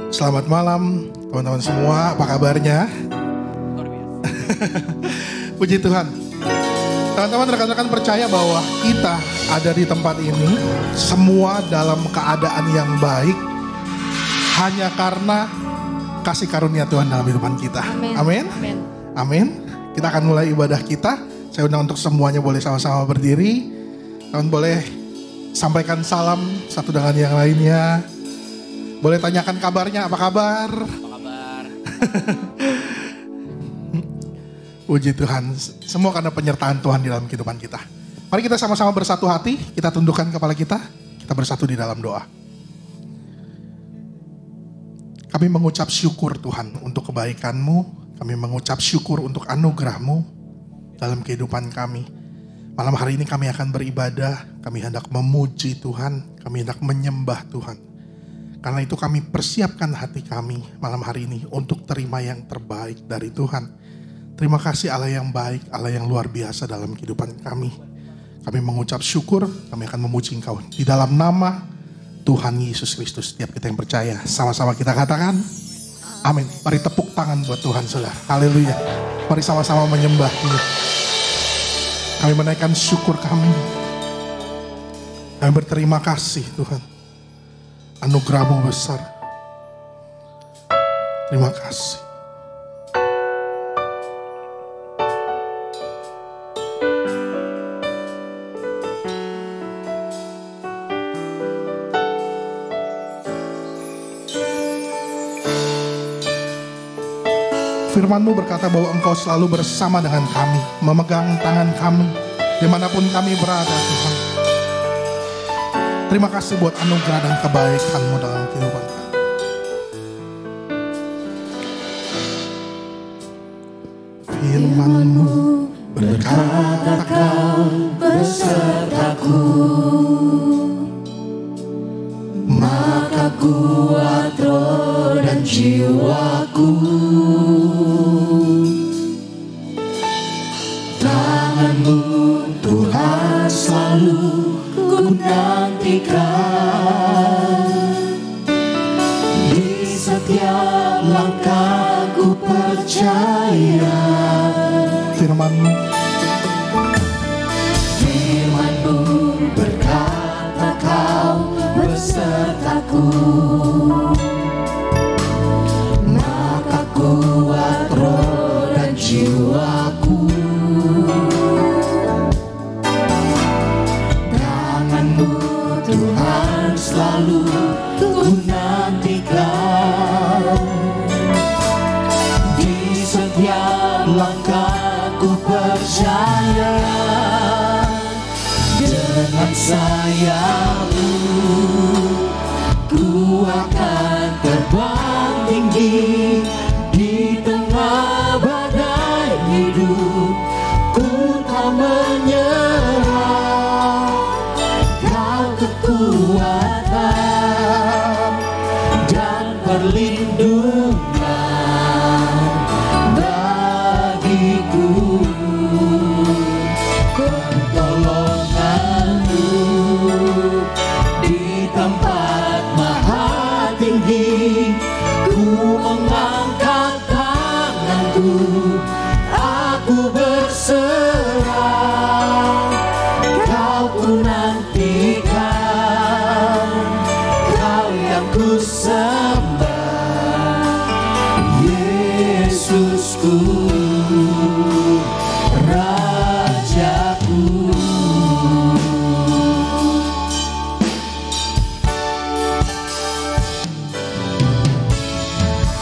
Selamat malam teman-teman semua, apa kabarnya? Puji Tuhan. Teman-teman, rekan-rekan percaya bahwa kita ada di tempat ini semua dalam keadaan yang baik hanya karena kasih karunia Tuhan dalam kehidupan kita. Amin. Amin. Amin. Kita akan mulai ibadah kita. Saya undang untuk semuanya boleh sama-sama berdiri. Teman boleh sampaikan salam satu dengan yang lainnya. Boleh tanyakan kabarnya, apa kabar? Apa kabar? Puji Tuhan, semua karena penyertaan Tuhan di dalam kehidupan kita. Mari kita sama-sama bersatu hati, kita tundukkan kepala kita bersatu di dalam doa. Kami mengucap syukur Tuhan untuk kebaikan-Mu, kami mengucap syukur untuk anugerah-Mu dalam kehidupan kami. Malam hari ini kami akan beribadah, kami hendak memuji Tuhan, kami hendak menyembah Tuhan. Karena itu kami persiapkan hati kami malam hari ini untuk terima yang terbaik dari Tuhan. Terima kasih Allah yang baik, Allah yang luar biasa dalam kehidupan kami. Kami mengucap syukur, kami akan memuji Engkau. Di dalam nama Tuhan Yesus Kristus, setiap kita yang percaya, sama-sama kita katakan, amin. Mari tepuk tangan buat Tuhan saudara. Haleluya. Mari sama-sama menyembah Dia. Kami menaikkan syukur kami. Kami berterima kasih Tuhan. Anugerah-Mu besar. Terima kasih. Firman-Mu berkata bahwa Engkau selalu bersama dengan kami, memegang tangan kami dimanapun kami berada Tuhan. Terima kasih buat anugerah dan kebaikan-Mu dalam kehidupan kami. Firman-Mu berkata Kau besertaku, maka kuat roh dan jiwaku. Tangan-Mu Tuhan selalu ku nantikan, di setiap langkah ku percaya. Firman-Mu berkata Kau besertaku, maka kuat roh dan jiwaku. Tuhan selalu ku nantikan, di setiap langkah ku percaya. Dengan sayap-Mu ku akan terbang tinggi, di tengah badai hidup ku tak menyerah. Kekuatan dan perlindungan bagiku, pertolongan-Mu di tempat maha tinggi. Ku mengangkat tanganku, aku berserah. Kau ku nantikan, Kau yang ku sembah, Yesusku, Rajaku.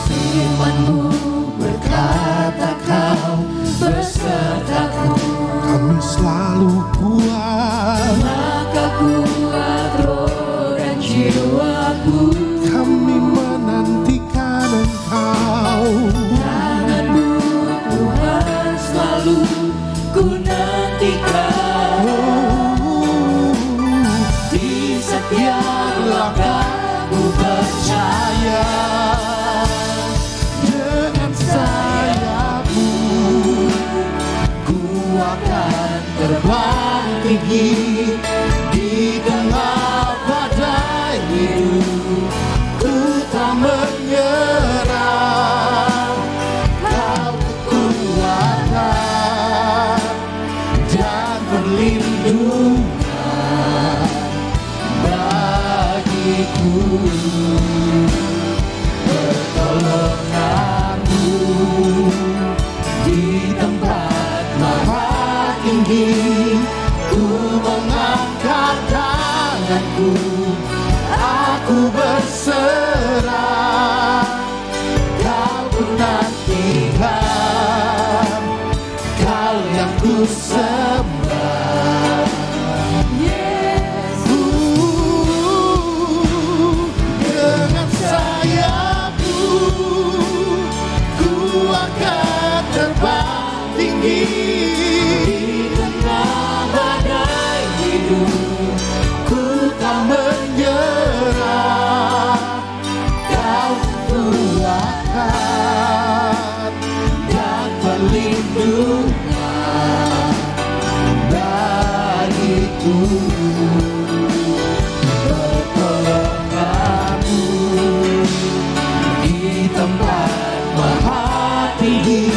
Firman-Mu berkata Kau besertaku, kami selalu kuat, maka kuat roh dan jiwaku. Kami menantikan Engkau. Tangan-Mu Tuhan selalu ku nantikan, di setiap langkah ku percaya. Dengan sayap-Mu ku akan terbang tinggi, di tengah badai hidup ku tak menyerah, Kau kekuatan dan perlindungan bagiku. Pertolongan-Mu di tempat maha tinggi, ku mengangkat tanganku, aku berserah. Kau ku nantikan, Kau yang ku sembah. Dengan sayap-Mu ku akan terbang tinggi. Di tengah badai hidup ku tak menyerah, Kau kekuatan dan perlindungan bagiku. Pertolongan-Mu di tempat maha tinggi,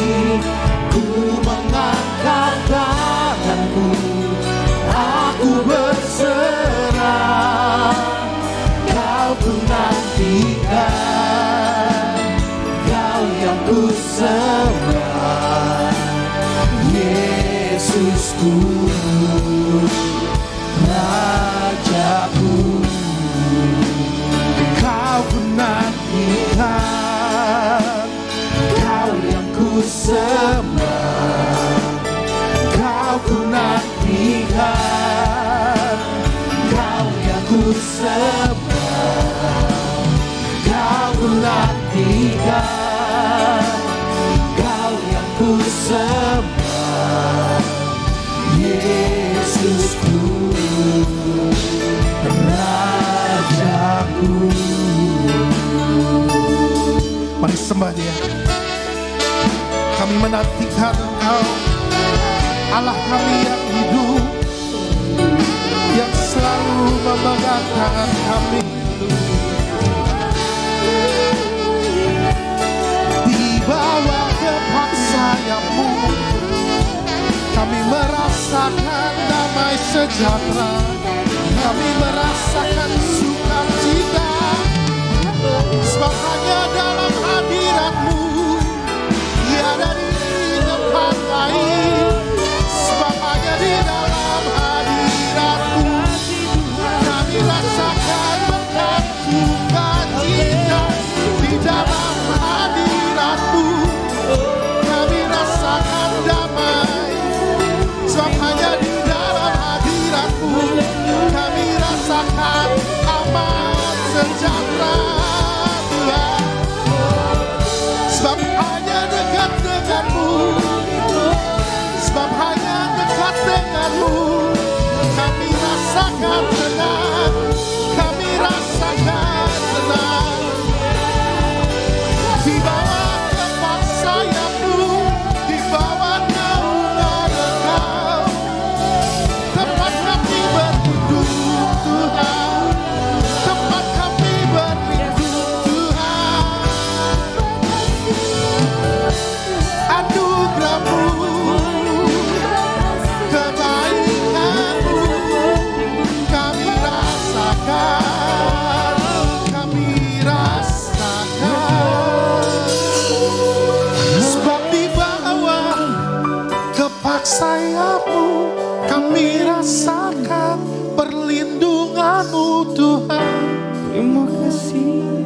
ku mengangkat tanganku, aku berserah. Kau ku nantikan, Kau yang ku sembah. Yesusku, Rajaku, Kau ku nantikan, Kau yang ku sembah. Kau ku nantikan, Kau yang ku sembah. Kau ku nantikan, Kau yang ku sembah. Yesusku, Rajaku. Mari sembah Dia. Kami menantikan Engkau, Allah kami yang hidup, yang selalu memegang tangan kami. Di bawah kepak sayap-Mu kami merasakan damai sejahtera, kami merasakan sukacita, sebab hanya dalam hadirat-Mu tiada di tempat lain. Sebab hanya di dalam hadirat-Mu kami rasakan berkat sukacita. Di dalam hadirat-Mu kami rasakan damai. Sebab hanya di dalam hadirat-Mu kami rasakan aman sejahtera, Tuhan. Sebab hanya dekat dengan-Mu, sebab hanya dekat dengan-Mu kami rasakan tenang, kami rasakan tenang. Di bawah kepak sayap-Mu, di bawah naungan Engkau, tempat kami berlindung Tuhan, tempat kami berlindung Tuhan. Anugerah-Mu, kebaikan-Mu kami rasakan, kami rasakan. Sebab di bawah kepak sayap-Mu kami rasakan perlindungan-Mu Tuhan. Terima kasih.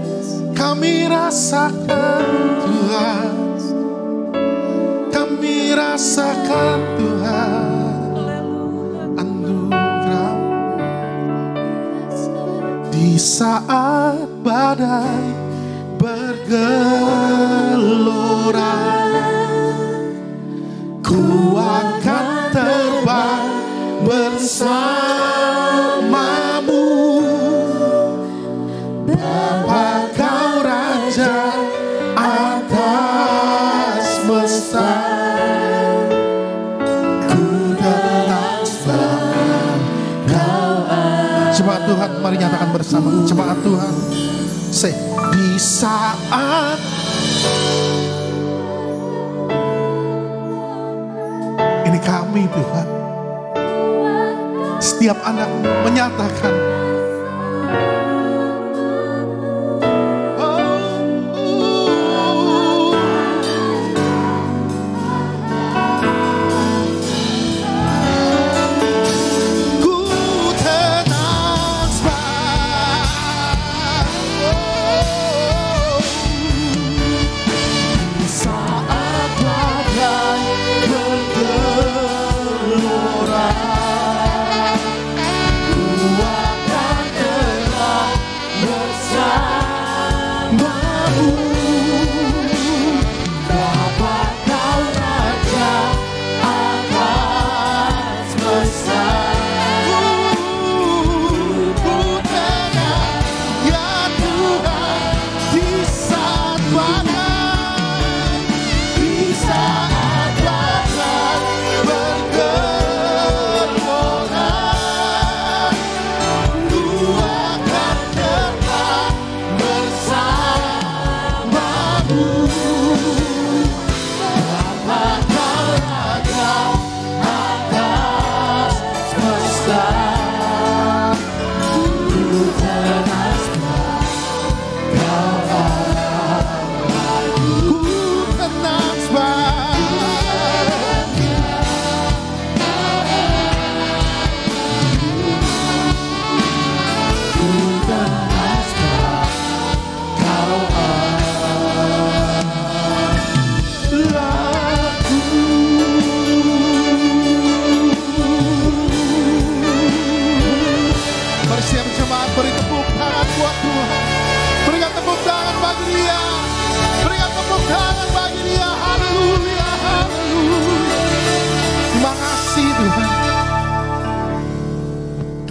Kami rasakan Tuhan, kami rasakan Tuhan anugerah. Di saat badai bergelora, ku akan terbang bersama-Mu. Bapa Kau Raja atas semesta, ku datang sebab Kau ada. Jemaat Tuhan, mari nyatakan bersama. Jemaat Tuhan, Say, di saat ini kami Tuhan, setiap anak menyatakan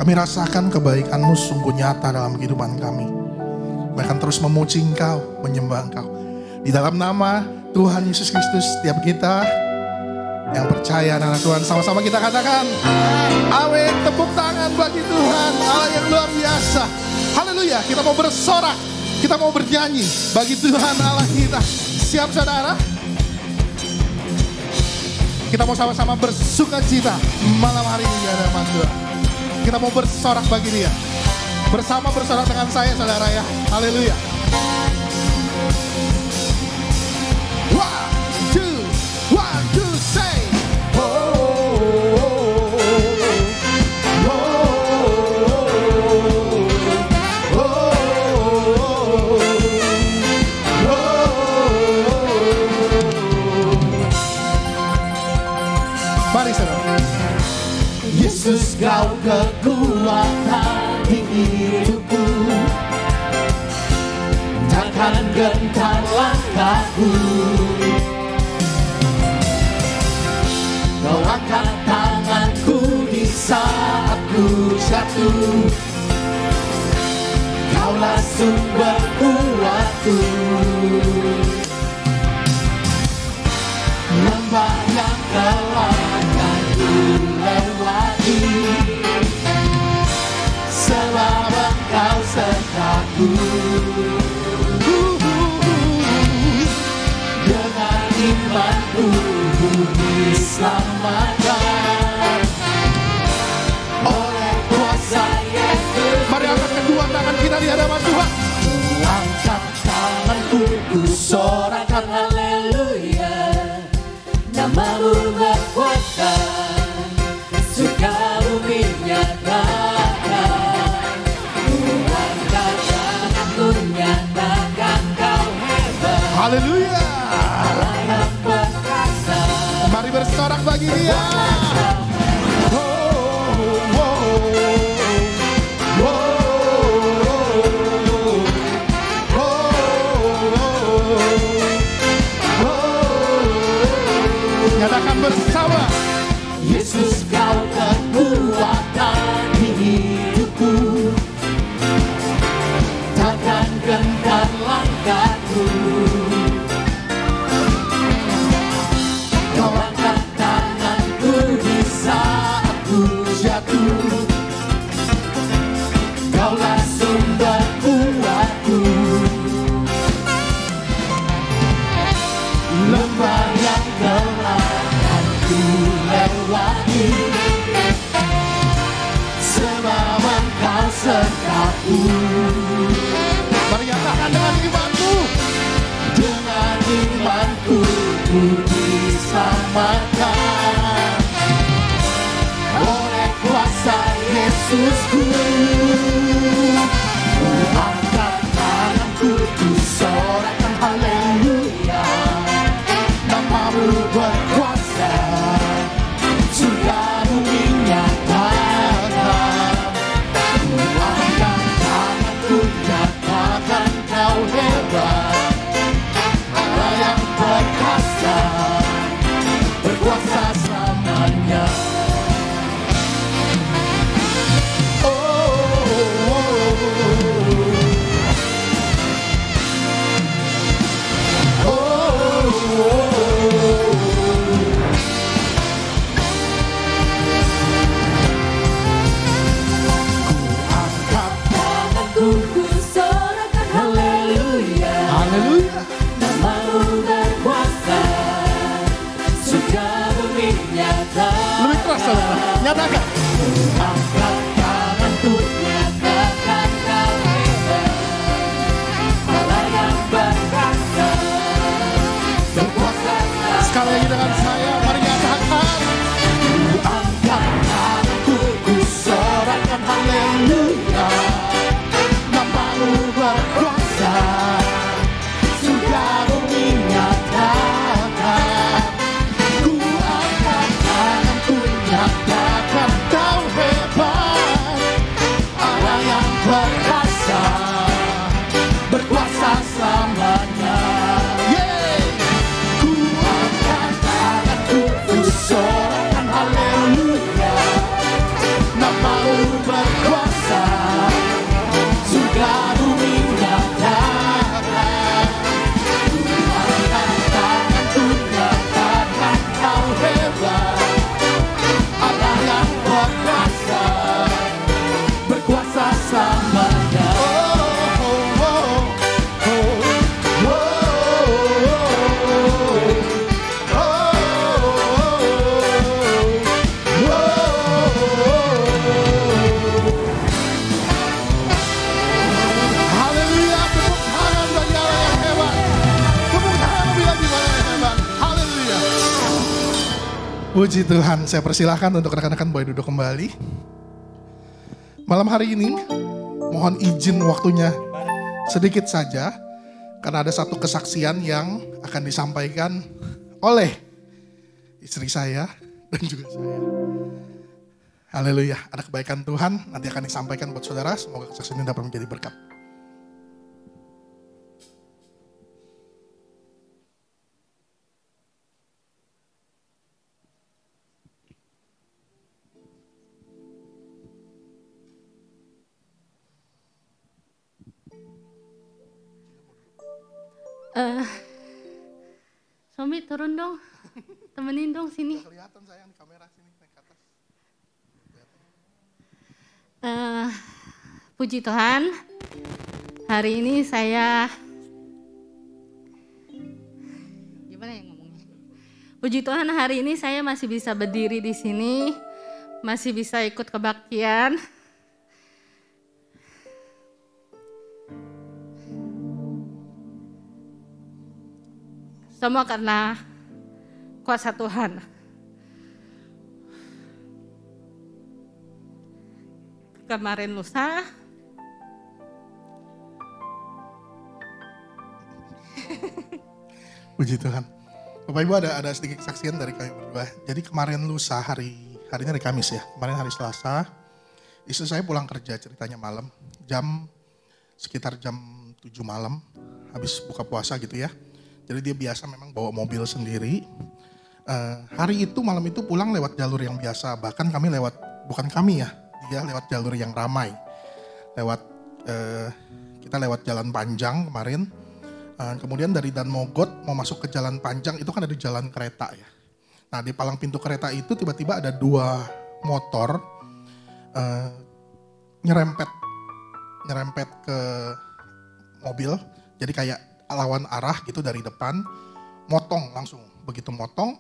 kami rasakan kebaikan-Mu sungguh nyata dalam kehidupan kami. Kami akan terus memuji Engkau, menyembah Engkau. Di dalam nama Tuhan Yesus Kristus, setiap kita yang percaya anak Tuhan, sama-sama kita katakan amin. Tepuk tangan bagi Tuhan, Allah yang luar biasa. Haleluya, kita mau bersorak, kita mau bernyanyi bagi Tuhan Allah kita. Siap saudara? Kita mau sama-sama bersuka cita malam hari ini ya hadapan Tuhan. Kita mau bersorak bagi Dia. Bersama bersorak dengan saya saudara ya. Haleluya. One, two, say. Mari saudara. Yesus kau kekuatan di hidupku, takkan gentar langkahku. Kau angkat tanganku di saat ku jatuh, Kaulah sumber kuatku. Lembah yang telah ku lewati, sebab Engkau sertaku. Dengan imanku diselamatkan oleh kuasa Yesus. Mari angkat kedua tangan kita di hadapan Tuhan. Angkat tanganku, ku sorakan haleluya. Nama-Mu berkuasa, surga bumi nyatakan. Ku angkat tanganku, nyatakan Kau hebat. Haleluya. Allah yang perkasa. Mari bersorak bagi Dia. Nyatakan bersama. Yesus Kau kekuatan di hidupku, takkan gentar langkahku. Kau angkat tanganku di saat ku jatuh, Kaulah sumber kuatku. katakan. Angkat tanganku nyatakan kau hebat, Allah yang berkuasa, berkuasa. Sekali lagi dengan saya, mari nyatakan. Ku angkat tanganku, ku sorakan haleluya, namamu berkuasa, sudah bumi nyatakan. Ku angkat tanganku nyatakan kau hebat, Allah yang berkuasa, berkuasa selamanya. Ku angkat tanganku, ku sorakan haleluya, namamu berkuasa, sudah bumi nyatakan. Ku angkat tanganku nyatakan kau hebat, Allah yang berkuasa, berkuasa selamanya. Haleluya, tepuk tangan bagi Allah yang hebat. Tepuk tangan bilang di mana yang hebat. Haleluya. Puji Tuhan, saya persilahkan untuk rekan-rekan boleh duduk kembali. Malam hari ini, mohon izin waktunya sedikit saja, karena ada satu kesaksian yang akan disampaikan oleh istri saya dan juga saya. Haleluya, ada kebaikan Tuhan, nanti akan disampaikan buat saudara, semoga kesaksian ini dapat menjadi berkat. Somi turun dong, temenin dong sini. Kelihatan sayang di kamera sini, naik ke atas. Puji Tuhan, hari ini saya, gimana ya ngomongnya? Puji Tuhan, hari ini saya masih bisa berdiri di sini, masih bisa ikut kebaktian. Semua karena kuasa Tuhan. Kemarin lusa, Puji Tuhan. Bapak Ibu ada sedikit kesaksian dari kami berdua. Jadi kemarin lusa hari ini hari Kamis ya. Kemarin hari Selasa, istri saya pulang kerja ceritanya malam. Sekitar jam 7 malam. Habis buka puasa gitu ya. Jadi dia biasa memang bawa mobil sendiri. Hari itu malam itu pulang lewat jalur yang biasa. Bahkan kami lewat, bukan kami ya. Dia lewat jalur yang ramai. Kita lewat jalan panjang kemarin. Kemudian dari Dan Mogot mau masuk ke jalan panjang itu kan ada jalan kereta ya. Nah di palang pintu kereta itu tiba-tiba ada 2 motor nyerempet ke mobil. Jadi kayak lawan arah gitu dari depan, motong langsung. Begitu motong,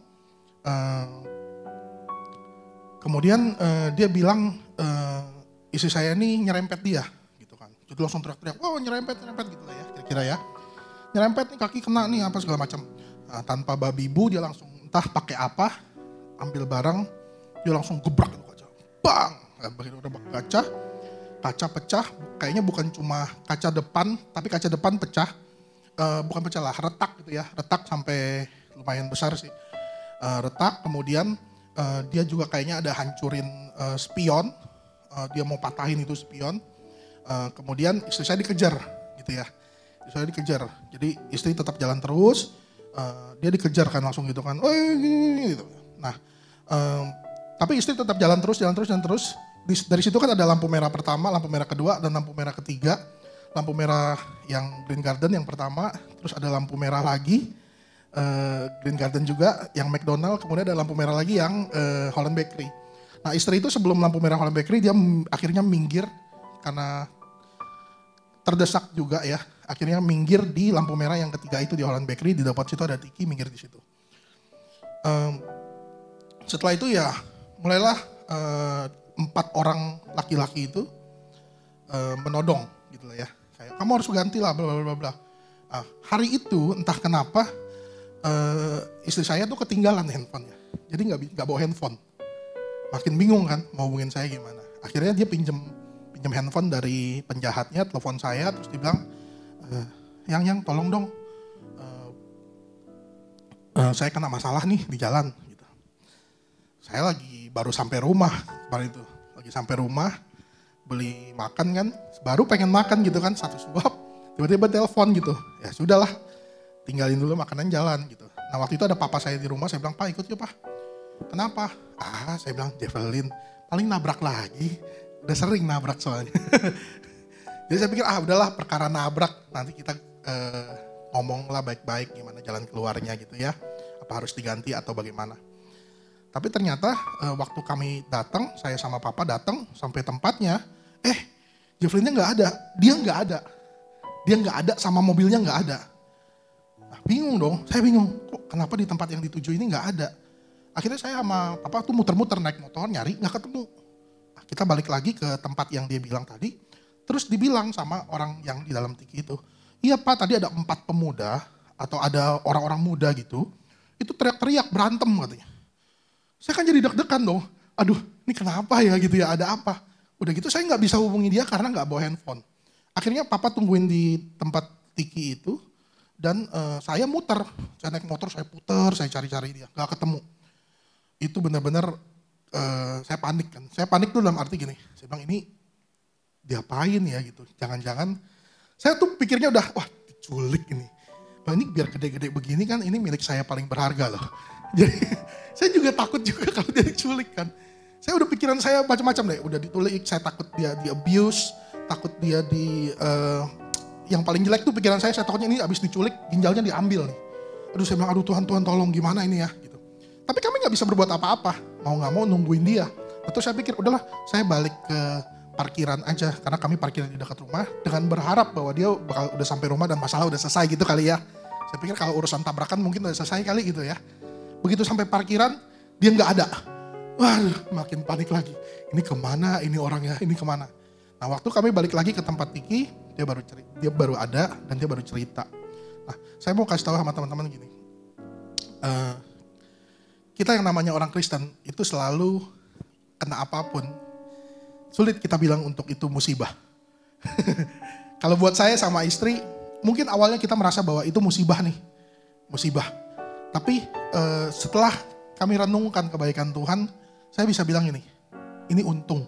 kemudian dia bilang istri saya ini nyerempet dia gitu kan. Jadi langsung teriak-teriak, oh nyerempet gitu lah ya kira-kira ya. Nyerempet nih kaki kena nih apa segala macam. Nah, tanpa babi bu dia langsung entah pakai apa, ambil barang, dia langsung gebrak itu kaca. Bang! Begitu udah kaca pecah, kayaknya bukan cuma kaca depan, tapi kaca depan pecah. Bukan pecah lah, retak gitu ya, retak sampai lumayan besar sih. Retak, kemudian dia juga kayaknya ada hancurin spion, dia mau patahin itu spion. Kemudian istri saya dikejar gitu ya, istri saya dikejar. Jadi istri tetap jalan terus, dia dikejar kan langsung gitu kan, gitu. Nah, tapi istri tetap jalan terus. Dari situ kan ada lampu merah pertama, lampu merah kedua, dan lampu merah ketiga. Lampu merah yang Green Garden yang pertama, terus ada lampu merah lagi, Green Garden juga, yang McDonald, kemudian ada lampu merah lagi yang Holland Bakery. Nah istri itu sebelum lampu merah Holland Bakery, dia akhirnya minggir karena terdesak juga ya. Akhirnya minggir di lampu merah yang ketiga itu di Holland Bakery, di depan situ ada Tiki, minggir di situ. Setelah itu ya mulailah 4 orang laki-laki itu menodong gitu lah ya. Kayak kamu harus ganti lah bla bla bla bla. Nah, hari itu entah kenapa istri saya tuh ketinggalan handphonenya. Jadi nggak bawa handphone. Makin bingung kan mau hubungin saya gimana. Akhirnya dia pinjem handphone dari penjahatnya, telepon saya terus dia bilang, yang tolong dong, saya kena masalah nih di jalan. Gitu. Saya lagi baru sampai rumah kemarin itu, lagi sampai rumah beli makan kan, baru pengen makan gitu kan, satu suap, tiba-tiba telepon gitu. Ya sudahlah, tinggalin dulu makanan jalan gitu. Nah waktu itu ada papa saya di rumah, saya bilang, Pak ikut yuk Pak. Kenapa? Saya bilang Javelin, paling nabrak lagi. Udah sering nabrak soalnya. Jadi saya pikir udahlah perkara nabrak, nanti kita ngomonglah baik-baik gimana jalan keluarnya gitu ya. Apa harus diganti atau bagaimana. Tapi ternyata waktu kami datang, saya sama papa datang sampai tempatnya, Javelinnya nggak ada, dia nggak ada sama mobilnya nggak ada. Nah, bingung dong, saya bingung, kok kenapa di tempat yang dituju ini nggak ada. Akhirnya saya sama papa tuh muter-muter naik motor nyari nggak ketemu. Nah, kita balik lagi ke tempat yang dia bilang tadi, terus dibilang sama orang yang di dalam tiki itu, iya Pak tadi ada 4 pemuda atau ada orang-orang muda gitu, itu teriak-teriak berantem katanya. Saya kan jadi deg-degan dong, aduh ini kenapa ya gitu ya, ada apa. Udah gitu saya nggak bisa hubungi dia karena nggak bawa handphone. Akhirnya papa tungguin di tempat tiki itu dan saya muter, saya naik motor, saya puter, saya cari-cari dia, nggak ketemu. Itu benar-benar saya panik kan. Saya panik tuh dalam arti gini, saya bilang ini diapain ya gitu. Jangan-jangan, saya tuh pikirnya udah, wah diculik ini. Bang ini biar gede-gede begini kan, ini milik saya paling berharga loh. Jadi saya juga takut juga kalau dia diculik kan. Saya udah pikiran saya macam-macam deh, udah ditulik, saya takut dia di abuse, takut dia yang paling jelek tuh pikiran saya takutnya ini abis diculik, ginjalnya diambil nih. Aduh saya bilang, aduh Tuhan tolong gimana ini ya. Tapi kami gak bisa berbuat apa-apa, mau gak mau nungguin dia. Terus saya pikir udahlah saya balik ke parkiran aja, karena kami parkir di dekat rumah, dengan berharap bahwa dia bakal udah sampai rumah dan masalah udah selesai gitu kali ya. Saya pikir kalau urusan tabrakan mungkin udah selesai kali gitu ya. Begitu sampai parkiran, dia gak ada. Waduh makin panik lagi, ini kemana ini orangnya, ini kemana. Nah waktu kami balik lagi ke tempat tiki, dia baru ada dan dia baru cerita. Nah saya mau kasih tahu sama teman-teman gini. Kita yang namanya orang Kristen itu selalu kena apapun, sulit kita bilang untuk itu musibah. Kalau buat saya sama istri, mungkin awalnya kita merasa bahwa itu musibah nih, musibah. Tapi setelah kami renungkan kebaikan Tuhan, saya bisa bilang ini untung.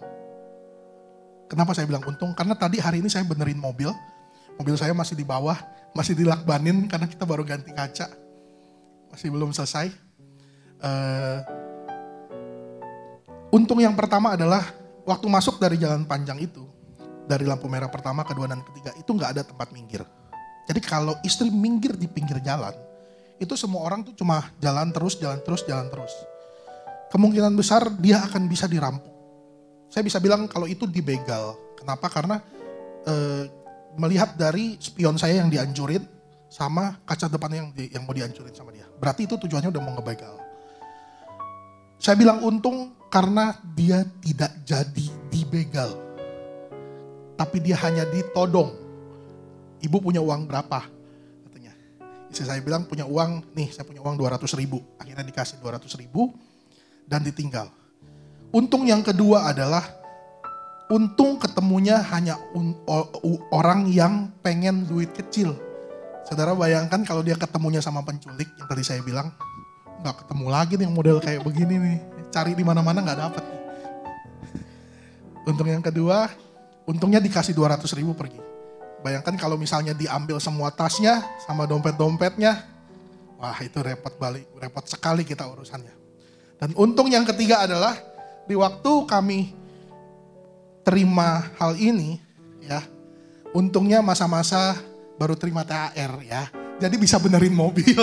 Kenapa saya bilang untung? Karena tadi hari ini saya benerin mobil saya masih di bawah, masih dilakbanin karena kita baru ganti kaca, masih belum selesai. Untung yang pertama adalah waktu masuk dari jalan panjang itu, dari lampu merah pertama, kedua dan ketiga itu nggak ada tempat minggir. Jadi kalau istri minggir di pinggir jalan, itu semua orang tuh cuma jalan terus. Kemungkinan besar dia akan bisa dirampok. Saya bisa bilang kalau itu dibegal. Kenapa? Karena melihat dari spion saya yang dihancurin sama kaca depannya yang mau dihancurin sama dia. Berarti itu tujuannya udah mau ngebegal. Saya bilang untung karena dia tidak jadi dibegal. Tapi dia hanya ditodong. Ibu punya uang berapa? Katanya. Istri saya bilang punya uang, nih saya punya uang 200.000. Akhirnya dikasih 200.000 dan ditinggal. Untung yang kedua adalah, untung ketemunya hanya orang yang pengen duit kecil. Saudara bayangkan kalau dia ketemunya sama penculik yang tadi saya bilang, nggak ketemu lagi nih yang model kayak begini nih, cari di mana-mana nggak dapet. Untung yang kedua, untungnya dikasih 200.000 pergi. Bayangkan kalau misalnya diambil semua tasnya sama dompet-dompetnya, wah itu repot sekali kita urusannya. Dan untung yang ketiga adalah di waktu kami terima hal ini, ya, untungnya masa-masa baru terima THR ya, jadi bisa benerin mobil.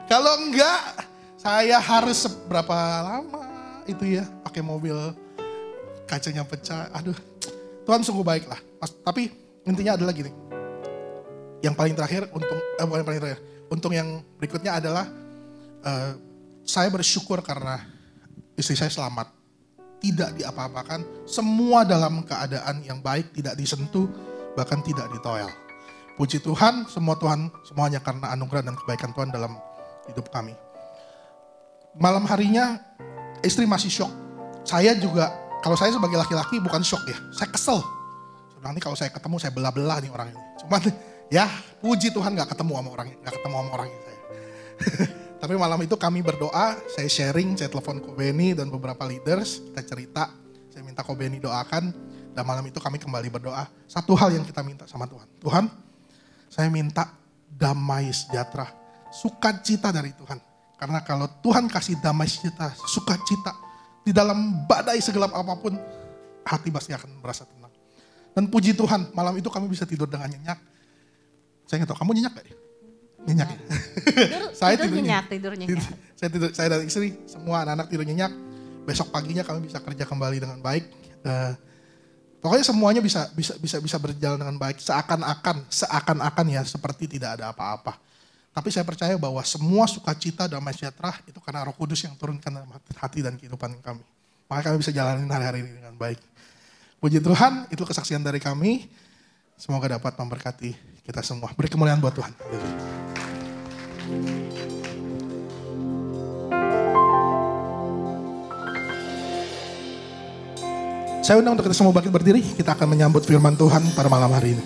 Kalau enggak, saya harus berapa lama itu ya pakai mobil kacanya pecah. Aduh, Tuhan sungguh baik lah. Tapi intinya adalah gini. Yang paling terakhir, untung yang berikutnya adalah saya bersyukur karena istri saya selamat. tidak diapa-apakan, semua dalam keadaan yang baik, tidak disentuh, bahkan tidak ditoel. Puji Tuhan, semuanya karena anugerah dan kebaikan Tuhan dalam hidup kami. Malam harinya istri masih shock. Saya juga, kalau saya sebagai laki-laki bukan shock ya, saya kesel. Nanti kalau saya ketemu saya belah-belah nih orang ini. Cuman ya puji Tuhan gak ketemu sama orangnya saya. Tapi malam itu kami berdoa, saya sharing, saya telepon Ko Beni dan beberapa leaders, kita cerita, saya minta Ko Beni doakan, dan malam itu kami kembali berdoa. Satu hal yang kita minta sama Tuhan, Tuhan saya minta damai sejahtera, sukacita dari Tuhan. Karena kalau Tuhan kasih damai sejahtera, sukacita, di dalam badai segelap apapun, hati pasti akan merasa tenang. Dan puji Tuhan, malam itu kami bisa tidur dengan nyenyak. Saya nggak tahu, kamu nyenyak gak ya? Nyenyak ya? Saya tidur nyenyak. Saya dan istri, semua anak-anak tidur nyenyak. Besok paginya kami bisa kerja kembali dengan baik. Pokoknya semuanya bisa berjalan dengan baik. Seakan-akan ya, seperti tidak ada apa-apa. Tapi saya percaya bahwa semua sukacita damai sejahtera itu karena Roh Kudus yang turunkan dalam hati dan kehidupan kami. Maka kami bisa jalanin hari-hari ini dengan baik. Puji Tuhan, itu kesaksian dari kami. Semoga dapat memberkati kita semua. Beri kemuliaan buat Tuhan. Saya undang untuk kita semua bangkit berdiri. Kita akan menyambut firman Tuhan pada malam hari ini.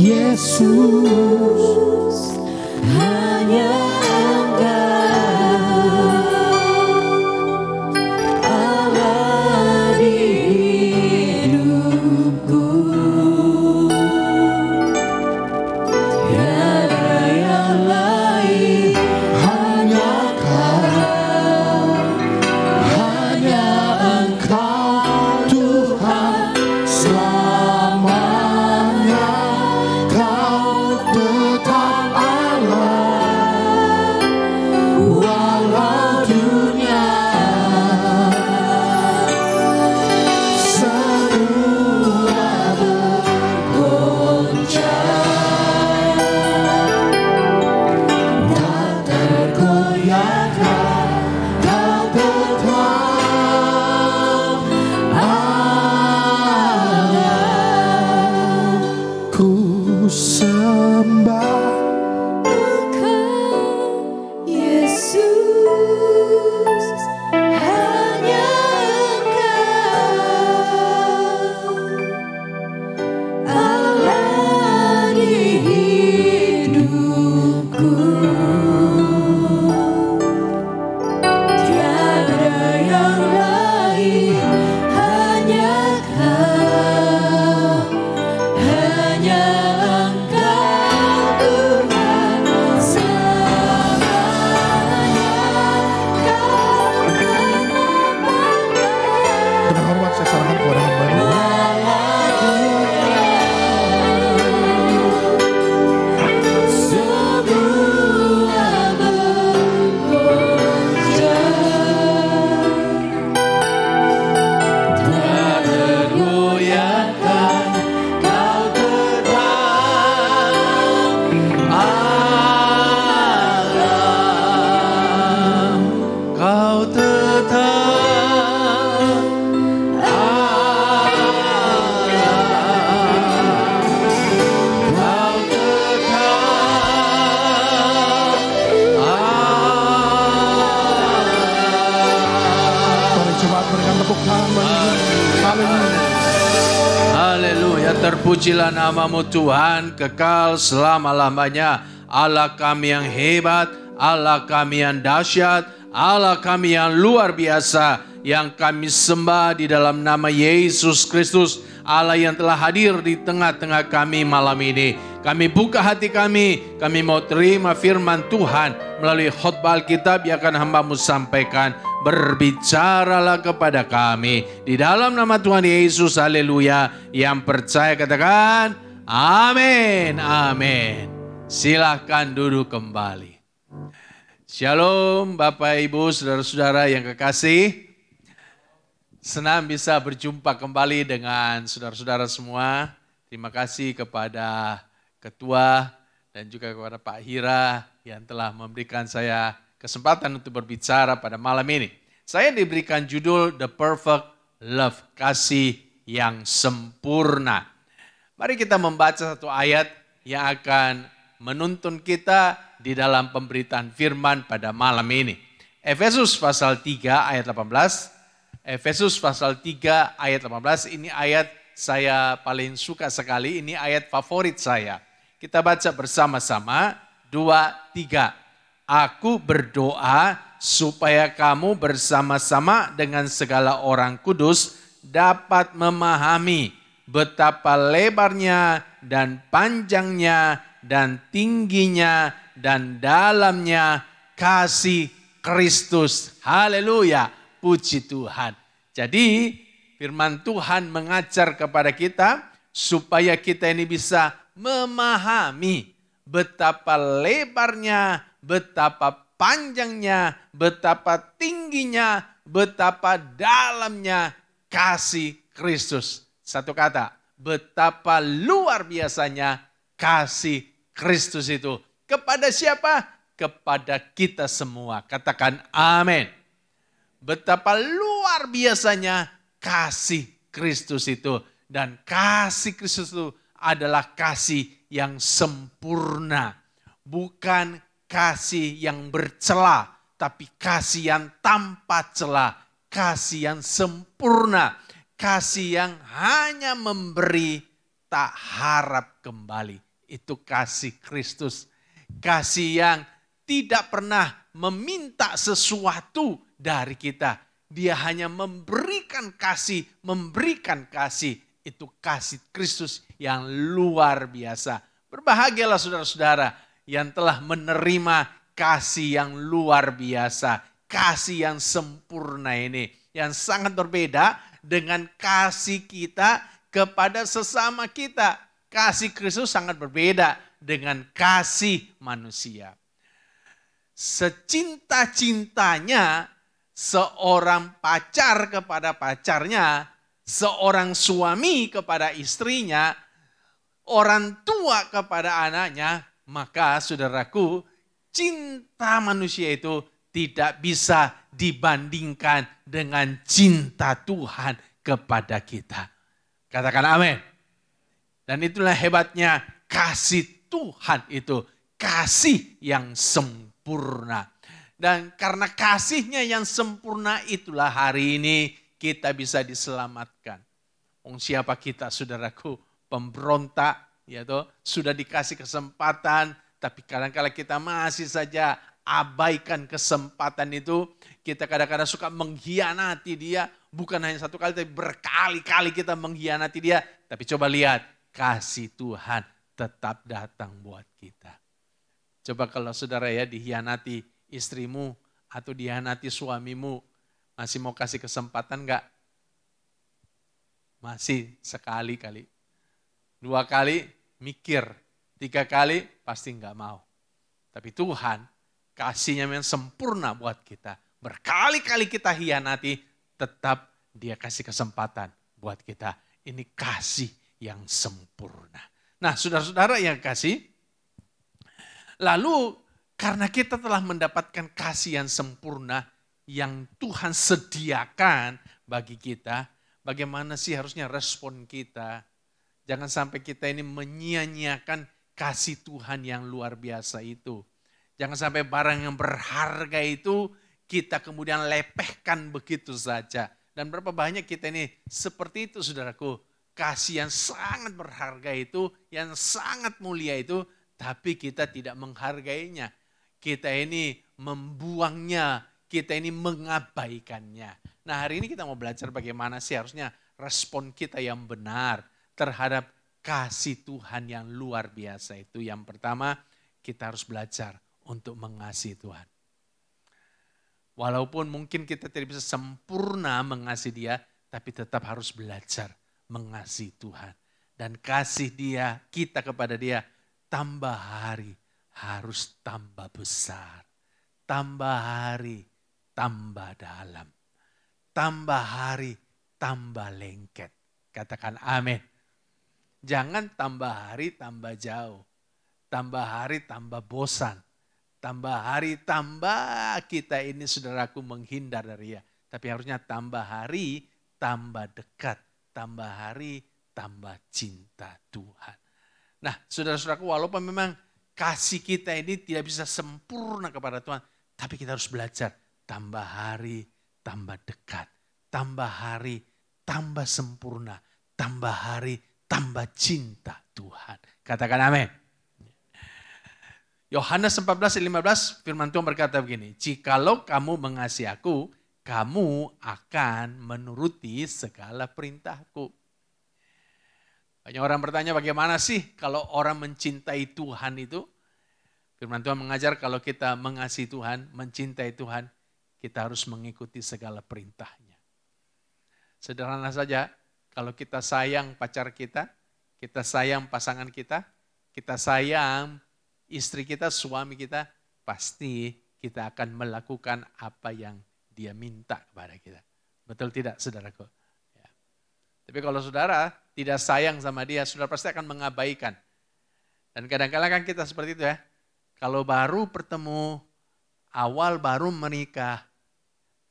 Yesus Dengan hormat saya serahkan kepada hamba-Mu. Terpujilah namamu Tuhan, kekal selama-lamanya. Allah kami yang hebat, Allah kami yang dahsyat, Allah kami yang luar biasa, yang kami sembah di dalam nama Yesus Kristus, Allah yang telah hadir di tengah-tengah kami malam ini. Kami buka hati kami mau terima firman Tuhan melalui khotbah Alkitab yang akan hamba-Mu sampaikan. Berbicaralah kepada kami di dalam nama Tuhan Yesus, haleluya. Yang percaya katakan amin, amin. Silahkan duduk kembali. Shalom Bapak Ibu, saudara-saudara yang kekasih. Senang bisa berjumpa kembali dengan saudara-saudara semua. Terima kasih kepada Ketua dan juga kepada Pak Hira yang telah memberikan saya kesempatan untuk berbicara pada malam ini. Saya diberikan judul The Perfect Love, kasih yang sempurna. Mari kita membaca satu ayat yang akan menuntun kita di dalam pemberitaan firman pada malam ini. Efesus pasal 3 ayat 18. Efesus pasal 3 ayat 18, ini ayat saya paling suka sekali, ini ayat favorit saya. Kita baca bersama-sama, 2, 3. Aku berdoa supaya kamu bersama-sama dengan segala orang kudus dapat memahami betapa lebarnya dan panjangnya dan tingginya dan dalamnya kasih Kristus. Haleluya, puji Tuhan. Jadi firman Tuhan mengajar kepada kita supaya kita ini bisa memahami betapa lebarnya, betapa panjangnya, betapa tingginya, betapa dalamnya kasih Kristus. Satu kata, betapa luar biasanya kasih Kristus itu. Kepada siapa? Kepada kita semua. Katakan amin. Betapa luar biasanya kasih Kristus itu. Dan kasih Kristus itu adalah kasih yang sempurna. Bukan kasih yang bercela, tapi kasih yang tanpa cela. Kasih yang sempurna. Kasih yang hanya memberi, tak harap kembali. Itu kasih Kristus. Kasih yang tidak pernah meminta sesuatu dari kita. Dia hanya memberikan kasih, memberikan kasih. Itu kasih Kristus yang luar biasa. Berbahagialah saudara-saudara yang telah menerima kasih yang luar biasa. Kasih yang sempurna ini. Yang sangat berbeda dengan kasih kita kepada sesama kita. Kasih Kristus sangat berbeda dengan kasih manusia. Secinta-cintanya seorang pacar kepada pacarnya, seorang suami kepada istrinya, orang tua kepada anaknya, maka saudaraku, cinta manusia itu tidak bisa dibandingkan dengan cinta Tuhan kepada kita. Katakan amin. Dan itulah hebatnya kasih Tuhan itu, kasih yang sempurna. Dan karena kasihnya yang sempurna itulah hari ini kita bisa diselamatkan. Siapa kita saudaraku? Pemberontak, ya toh, sudah dikasih kesempatan, tapi kadang-kadang kita masih saja abaikan kesempatan itu. Kita kadang-kadang suka mengkhianati dia, bukan hanya satu kali, tapi berkali-kali kita mengkhianati dia. Tapi coba lihat, kasih Tuhan tetap datang buat kita. Coba kalau saudara ya dikhianati istrimu atau dikhianati suamimu, masih mau kasih kesempatan enggak? masih sekali-kali. 2 kali mikir, 3 kali pasti nggak mau. Tapi Tuhan kasihnya yang sempurna buat kita. Berkali-kali kita hianati, tetap Dia kasih kesempatan buat kita. Ini kasih yang sempurna. Nah, saudara-saudara yang kasih, lalu karena kita telah mendapatkan kasih yang sempurna yang Tuhan sediakan bagi kita, bagaimana sih harusnya respon kita? Jangan sampai kita ini menyia-nyiakan kasih Tuhan yang luar biasa itu. Jangan sampai barang yang berharga itu kita kemudian lepehkan begitu saja. Dan berapa banyak kita ini seperti itu, saudaraku. Kasih yang sangat berharga itu, yang sangat mulia itu, tapi kita tidak menghargainya. Kita ini membuangnya, kita ini mengabaikannya. Nah, hari ini kita mau belajar bagaimana sih harusnya respon kita yang benar terhadap kasih Tuhan yang luar biasa itu. Yang pertama, kita harus belajar untuk mengasihi Tuhan. Walaupun mungkin kita tidak bisa sempurna mengasihi Dia, tapi tetap harus belajar mengasihi Tuhan. Dan kasih Dia, kita kepada Dia, tambah hari harus tambah besar. Tambah hari tambah dalam. Tambah hari tambah lengket. Katakan amin. Jangan tambah hari tambah jauh. Tambah hari tambah bosan. Tambah hari tambah kita ini, saudaraku, menghindar dari Dia. Tapi harusnya tambah hari tambah dekat. Tambah hari tambah cinta Tuhan. Nah, saudara-saudaraku, walaupun memang kasih kita ini tidak bisa sempurna kepada Tuhan, tapi kita harus belajar tambah hari tambah dekat. Tambah hari tambah sempurna. Tambah hari tambah cinta Tuhan. Katakan amin. Yohanes 14:15 firman Tuhan berkata begini, jikalau kamu mengasihi aku, kamu akan menuruti segala perintahku. Banyak orang bertanya bagaimana sih kalau orang mencintai Tuhan itu? Firman Tuhan mengajar kalau kita mengasihi Tuhan, mencintai Tuhan, kita harus mengikuti segala perintahnya. Sederhana saja, kalau kita sayang pacar kita sayang pasangan kita sayang istri kita, suami kita, pasti kita akan melakukan apa yang Dia minta kepada kita. Betul tidak, saudaraku? Ya. Tapi kalau saudara tidak sayang sama Dia, saudara pasti akan mengabaikan. Dan kadang-kadang kan kita seperti itu ya. Kalau baru bertemu, awal baru menikah,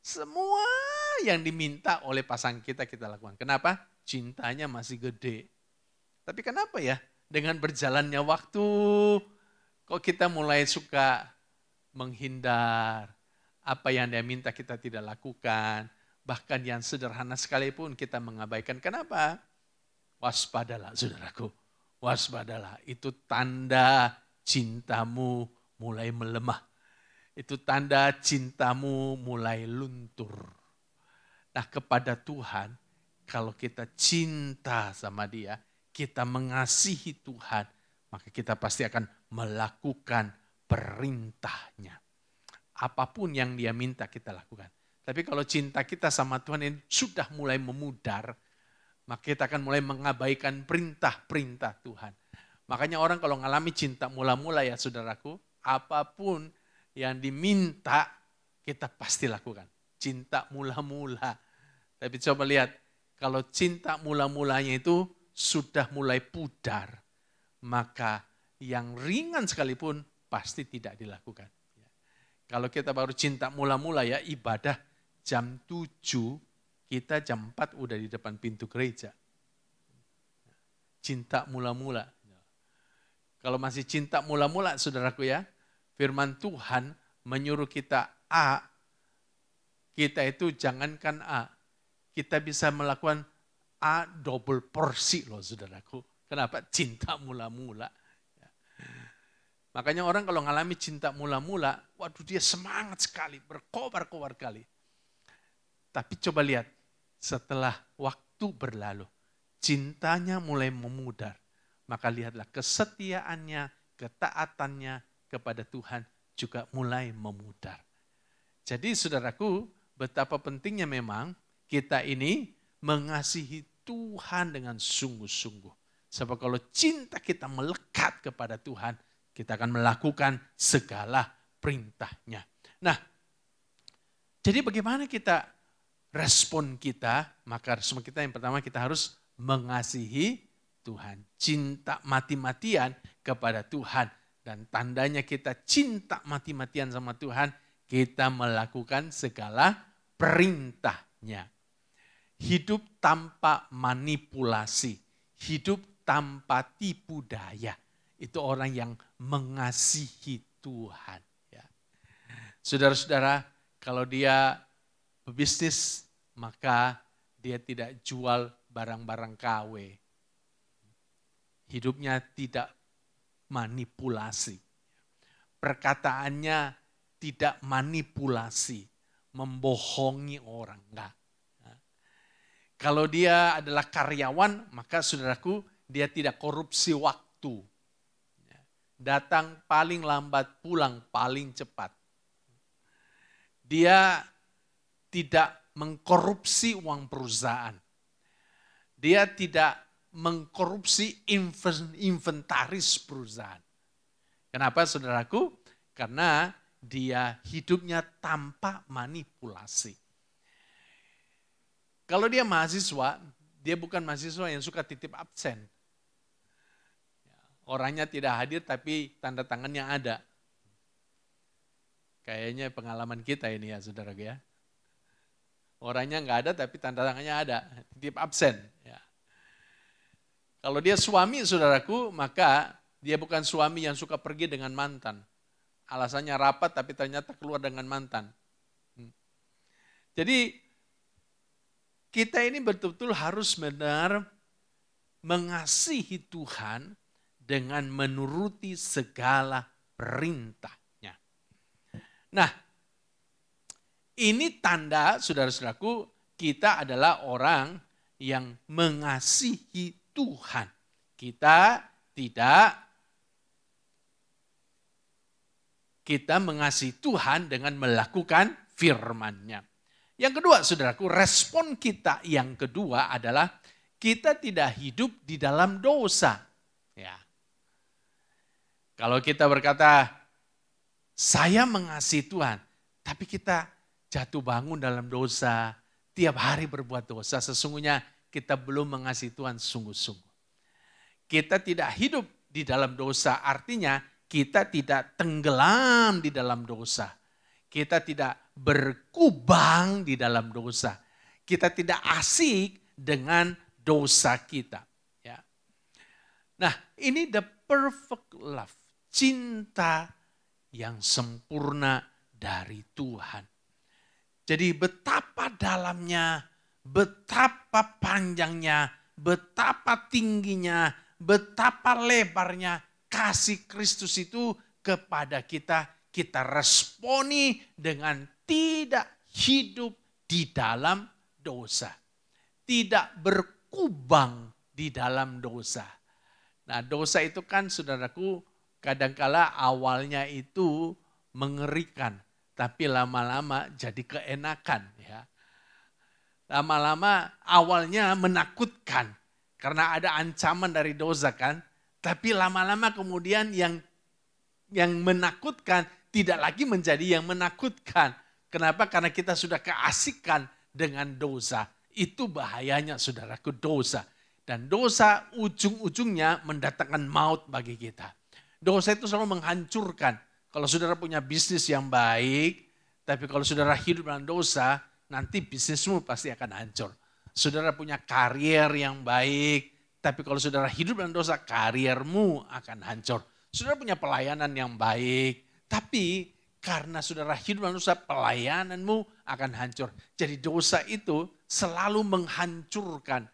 semua yang diminta oleh pasangan kita lakukan. Kenapa? Cintanya masih gede. Tapi kenapa ya? Dengan berjalannya waktu, kok kita mulai suka menghindar. Apa yang Dia minta kita tidak lakukan. Bahkan yang sederhana sekalipun kita mengabaikan. Kenapa? Waspadalah, saudaraku. Waspadalah. Itu tanda cintamu mulai melemah. Itu tanda cintamu mulai luntur. Nah, kepada Tuhan, kalau kita cinta sama Dia, kita mengasihi Tuhan, maka kita pasti akan melakukan perintahnya. Apapun yang Dia minta kita lakukan. Tapi kalau cinta kita sama Tuhan ini sudah mulai memudar, maka kita akan mulai mengabaikan perintah-perintah Tuhan. Makanya orang kalau mengalami cinta mula-mula ya saudaraku, apapun yang diminta kita pasti lakukan. Cinta mula-mula. Tapi coba lihat, kalau cinta mula-mulanya itu sudah mulai pudar, maka yang ringan sekalipun pasti tidak dilakukan. Kalau kita baru cinta mula-mula ya ibadah jam 7, kita jam 4 udah di depan pintu gereja. Cinta mula-mula. Kalau masih cinta mula-mula saudaraku ya, firman Tuhan menyuruh kita A, kita itu jangankan A, kita bisa melakukan A double porsi loh saudaraku. Kenapa? Cinta mula-mula. Makanya orang kalau ngalami cinta mula-mula, waduh dia semangat sekali, berkobar-kobar kali. Tapi coba lihat, setelah waktu berlalu, cintanya mulai memudar. Maka lihatlah kesetiaannya, ketaatannya kepada Tuhan juga mulai memudar. Jadi saudaraku, betapa pentingnya memang kita ini mengasihi Tuhan dengan sungguh-sungguh. Sebab kalau cinta kita melekat kepada Tuhan, kita akan melakukan segala perintahnya. Nah, jadi bagaimana kita respon kita? Maka respon kita yang pertama kita harus mengasihi Tuhan. Cinta mati-matian kepada Tuhan. Dan tandanya kita cinta mati-matian sama Tuhan, kita melakukan segala perintahnya. Hidup tanpa manipulasi, hidup tanpa tipu daya. Itu orang yang mengasihi Tuhan. Ya. Saudara-saudara, kalau dia berbisnis, maka dia tidak jual barang-barang KW. Hidupnya tidak manipulasi. Perkataannya tidak manipulasi, membohongi orang. Enggak. Kalau dia adalah karyawan, maka saudaraku, dia tidak korupsi waktu. Datang paling lambat, pulang paling cepat. Dia tidak mengkorupsi uang perusahaan. Dia tidak mengkorupsi inventaris perusahaan. Kenapa saudaraku? Karena dia hidupnya tanpa manipulasi. Kalau dia mahasiswa, dia bukan mahasiswa yang suka titip absen. Orangnya tidak hadir tapi tanda tangannya ada. Kayaknya pengalaman kita ini ya saudara ya. Orangnya nggak ada tapi tanda tangannya ada, titip absen. Ya. Kalau dia suami saudaraku, maka dia bukan suami yang suka pergi dengan mantan. Alasannya rapat tapi ternyata keluar dengan mantan. Jadi kita ini betul-betul harus benar mengasihi Tuhan dengan menuruti segala perintahnya. Nah, ini tanda saudara-saudaraku kita adalah orang yang mengasihi Tuhan. Kita mengasihi Tuhan dengan melakukan firman-Nya. Yang kedua, saudaraku, respon kita yang kedua adalah kita tidak hidup di dalam dosa. Ya. Kalau kita berkata, saya mengasihi Tuhan, tapi kita jatuh bangun dalam dosa, tiap hari berbuat dosa, sesungguhnya kita belum mengasihi Tuhan sungguh-sungguh. Kita tidak hidup di dalam dosa, artinya kita tidak tenggelam di dalam dosa. Kita tidak berkubang di dalam dosa. Kita tidak asik dengan dosa kita. Ya. Nah, ini the perfect love. Cinta yang sempurna dari Tuhan. Jadi betapa dalamnya, betapa panjangnya, betapa tingginya, betapa lebarnya kasih Kristus itu kepada kita. Kita responi dengan tidak hidup di dalam dosa. Tidak berkubang di dalam dosa. Nah, dosa itu kan saudaraku kadangkala awalnya itu mengerikan. Tapi lama-lama jadi keenakan. Ya. Lama-lama awalnya menakutkan. Karena ada ancaman dari dosa kan. Tapi lama-lama kemudian yang menakutkan tidak lagi menjadi yang menakutkan. Kenapa? Karena kita sudah keasikan dengan dosa. Itu bahayanya saudaraku dosa. Dan dosa ujung-ujungnya mendatangkan maut bagi kita. Dosa itu selalu menghancurkan. Kalau saudara punya bisnis yang baik, tapi kalau saudara hidup dalam dosa, nanti bisnismu pasti akan hancur. Saudara punya karier yang baik, tapi kalau saudara hidup dalam dosa, kariermu akan hancur. Saudara punya pelayanan yang baik, tapi karena saudara hidup dalam dosa, pelayananmu akan hancur. Jadi dosa itu selalu menghancurkan.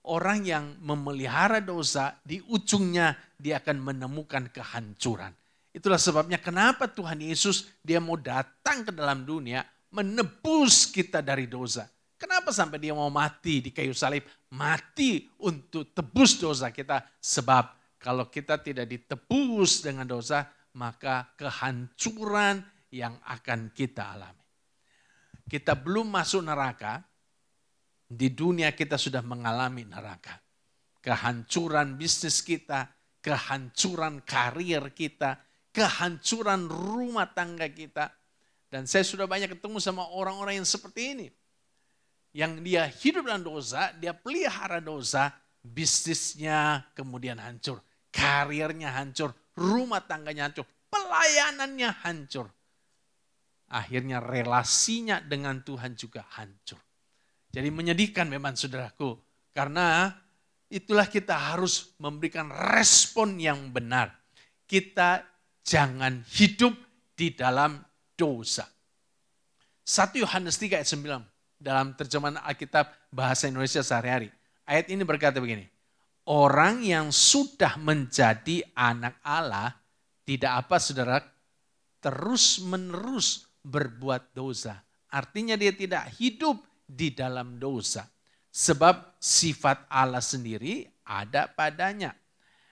Orang yang memelihara dosa, di ujungnya dia akan menemukan kehancuran. Itulah sebabnya kenapa Tuhan Yesus dia mau datang ke dalam dunia, menebus kita dari dosa. Kenapa sampai dia mau mati di kayu salib? Mati untuk tebus dosa kita. Sebab kalau kita tidak ditebus dengan dosa, maka kehancuran yang akan kita alami. Kita belum masuk neraka, Di dunia kita sudah mengalami neraka. Kehancuran bisnis kita, kehancuran karir kita, kehancuran rumah tangga kita. Dan saya sudah banyak ketemu sama orang-orang yang seperti ini. Yang dia hidup dalam dosa, dia pelihara dosa, bisnisnya kemudian hancur. Karirnya hancur, rumah tangganya hancur, pelayanannya hancur. Akhirnya relasinya dengan Tuhan juga hancur. Jadi menyedihkan memang saudaraku. Karena itulah kita harus memberikan respon yang benar. Kita jangan hidup di dalam dosa. 1 Yohanes 3 ayat 9 dalam terjemahan Alkitab bahasa Indonesia sehari-hari. Ayat ini berkata begini. Orang yang sudah menjadi anak Allah tidak apa saudara terus-menerus berbuat dosa. Artinya dia tidak hidup di dalam dosa. Sebab sifat Allah sendiri ada padanya.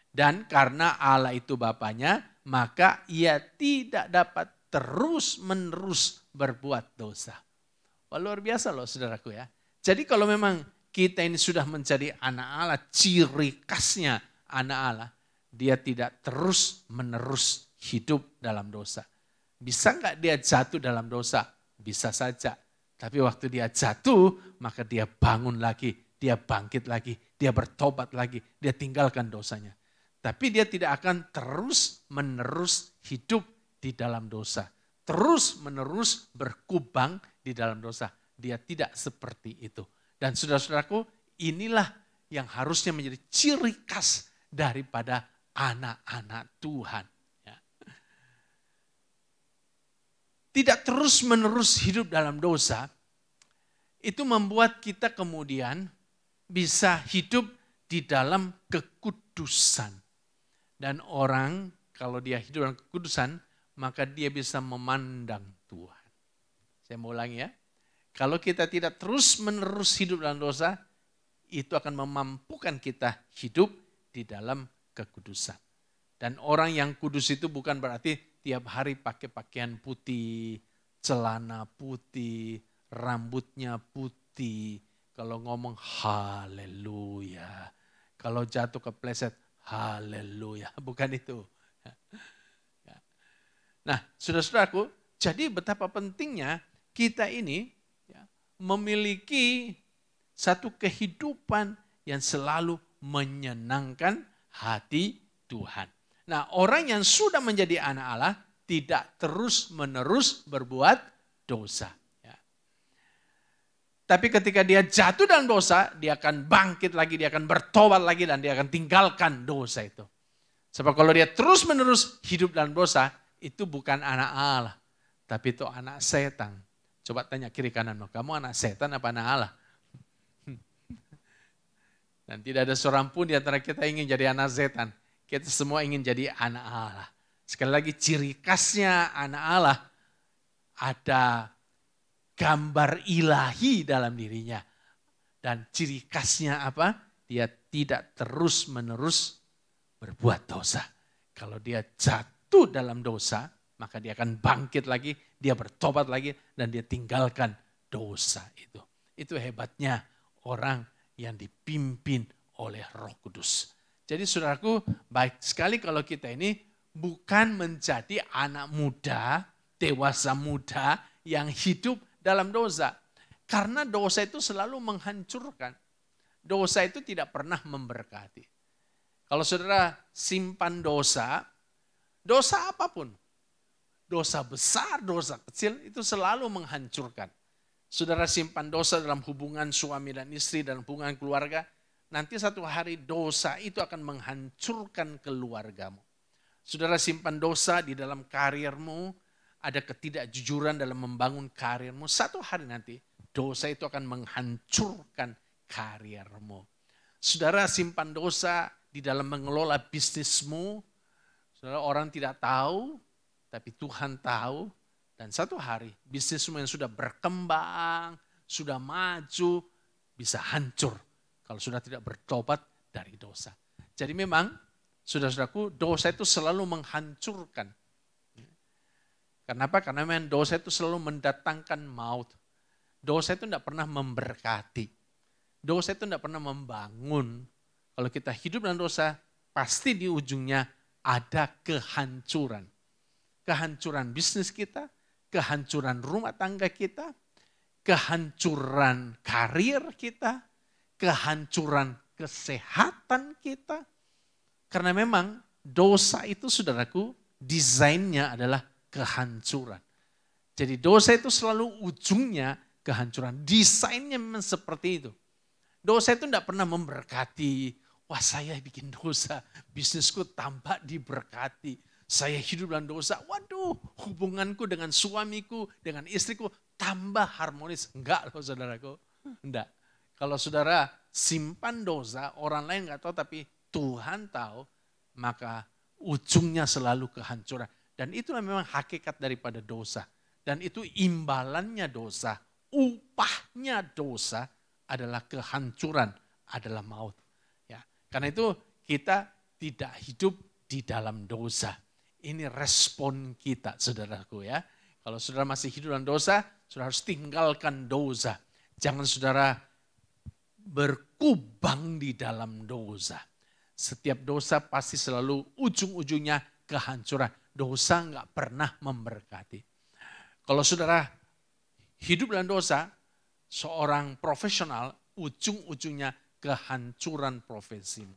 Dan karena Allah itu Bapanya, maka ia tidak dapat terus-menerus berbuat dosa. Wah, luar biasa loh saudaraku ya. Jadi kalau memang kita ini sudah menjadi anak Allah, ciri khasnya anak Allah, dia tidak terus-menerus hidup dalam dosa. Bisa nggak dia jatuh dalam dosa? Bisa saja. Tapi waktu dia jatuh, maka dia bangun lagi, dia bangkit lagi, dia bertobat lagi, dia tinggalkan dosanya. Tapi dia tidak akan terus-menerus hidup di dalam dosa. Terus-menerus berkubang di dalam dosa. Dia tidak seperti itu. Dan saudara-saudaraku, inilah yang harusnya menjadi ciri khas daripada anak-anak Tuhan. Tidak terus-menerus hidup dalam dosa, itu membuat kita kemudian bisa hidup di dalam kekudusan. Dan orang kalau dia hidup dalam kekudusan, maka dia bisa memandang Tuhan. Saya mau ulangi ya. Kalau kita tidak terus-menerus hidup dalam dosa, itu akan memampukan kita hidup di dalam kekudusan. Dan orang yang kudus itu bukan berarti tiap hari pakai pakaian putih, celana putih, rambutnya putih. Kalau ngomong haleluya. Kalau jatuh kepleset haleluya. Bukan itu. Nah, saudara-saudaraku, jadi betapa pentingnya kita ini memiliki satu kehidupan yang selalu menyenangkan hati Tuhan. Nah, orang yang sudah menjadi anak Allah tidak terus-menerus berbuat dosa. Ya. Tapi ketika dia jatuh dalam dosa, dia akan bangkit lagi, dia akan bertobat lagi, dan dia akan tinggalkan dosa itu. Sebab kalau dia terus-menerus hidup dalam dosa, itu bukan anak Allah, tapi itu anak setan. Coba tanya kiri kananmu, kamu anak setan apa anak Allah? Dan tidak ada seorang pun di antara kita ingin jadi anak setan. Kita semua ingin jadi anak Allah. Sekali lagi ciri khasnya anak Allah, ada gambar ilahi dalam dirinya. Dan ciri khasnya apa? Dia tidak terus-menerus berbuat dosa. Kalau dia jatuh dalam dosa, maka dia akan bangkit lagi, dia bertobat lagi, dan dia tinggalkan dosa itu. Itu hebatnya orang yang dipimpin oleh Roh Kudus. Jadi saudaraku, baik sekali kalau kita ini bukan menjadi anak muda, dewasa muda yang hidup dalam dosa. Karena dosa itu selalu menghancurkan. Dosa itu tidak pernah memberkati. Kalau saudara simpan dosa, dosa apapun, dosa besar, dosa kecil, itu selalu menghancurkan. Saudara simpan dosa dalam hubungan suami dan istri, dalam hubungan keluarga, nanti satu hari dosa itu akan menghancurkan keluargamu. Saudara simpan dosa di dalam karirmu, ada ketidakjujuran dalam membangun karirmu, satu hari nanti dosa itu akan menghancurkan karirmu. Saudara simpan dosa di dalam mengelola bisnismu, saudara orang tidak tahu, tapi Tuhan tahu, dan satu hari bisnismu yang sudah berkembang, sudah maju, bisa hancur kalau sudah tidak bertobat dari dosa. Jadi memang, saudara-saudaraku, dosa itu selalu menghancurkan. Kenapa? Karena memang dosa itu selalu mendatangkan maut. Dosa itu tidak pernah memberkati. dosa itu tidak pernah membangun. Kalau kita hidup dalam dosa, pasti di ujungnya ada kehancuran. Kehancuran bisnis kita, kehancuran rumah tangga kita, kehancuran karir kita, kehancuran kesehatan kita. Karena memang dosa itu, saudaraku, desainnya adalah kehancuran. Jadi dosa itu selalu ujungnya kehancuran. Desainnya memang seperti itu. Dosa itu tidak pernah memberkati. Wah, saya bikin dosa, bisnisku tambah diberkati. Saya hidup dalam dosa, waduh, hubunganku dengan suamiku, dengan istriku tambah harmonis. Enggak loh saudaraku, enggak. Kalau saudara simpan dosa, orang lain enggak tahu tapi Tuhan tahu, maka ujungnya selalu kehancuran. Dan itulah memang hakikat daripada dosa. Dan itu imbalannya dosa, upahnya dosa adalah kehancuran, adalah maut. Ya, karena itu kita tidak hidup di dalam dosa. Ini respon kita, saudaraku ya. Kalau saudara masih hidup dalam dosa, saudara harus tinggalkan dosa. Jangan saudara berkubang di dalam dosa. Setiap dosa pasti selalu ujung-ujungnya kehancuran. Dosa nggak pernah memberkati. Kalau saudara hidup dalam dosa, seorang profesional ujung-ujungnya kehancuran profesimu.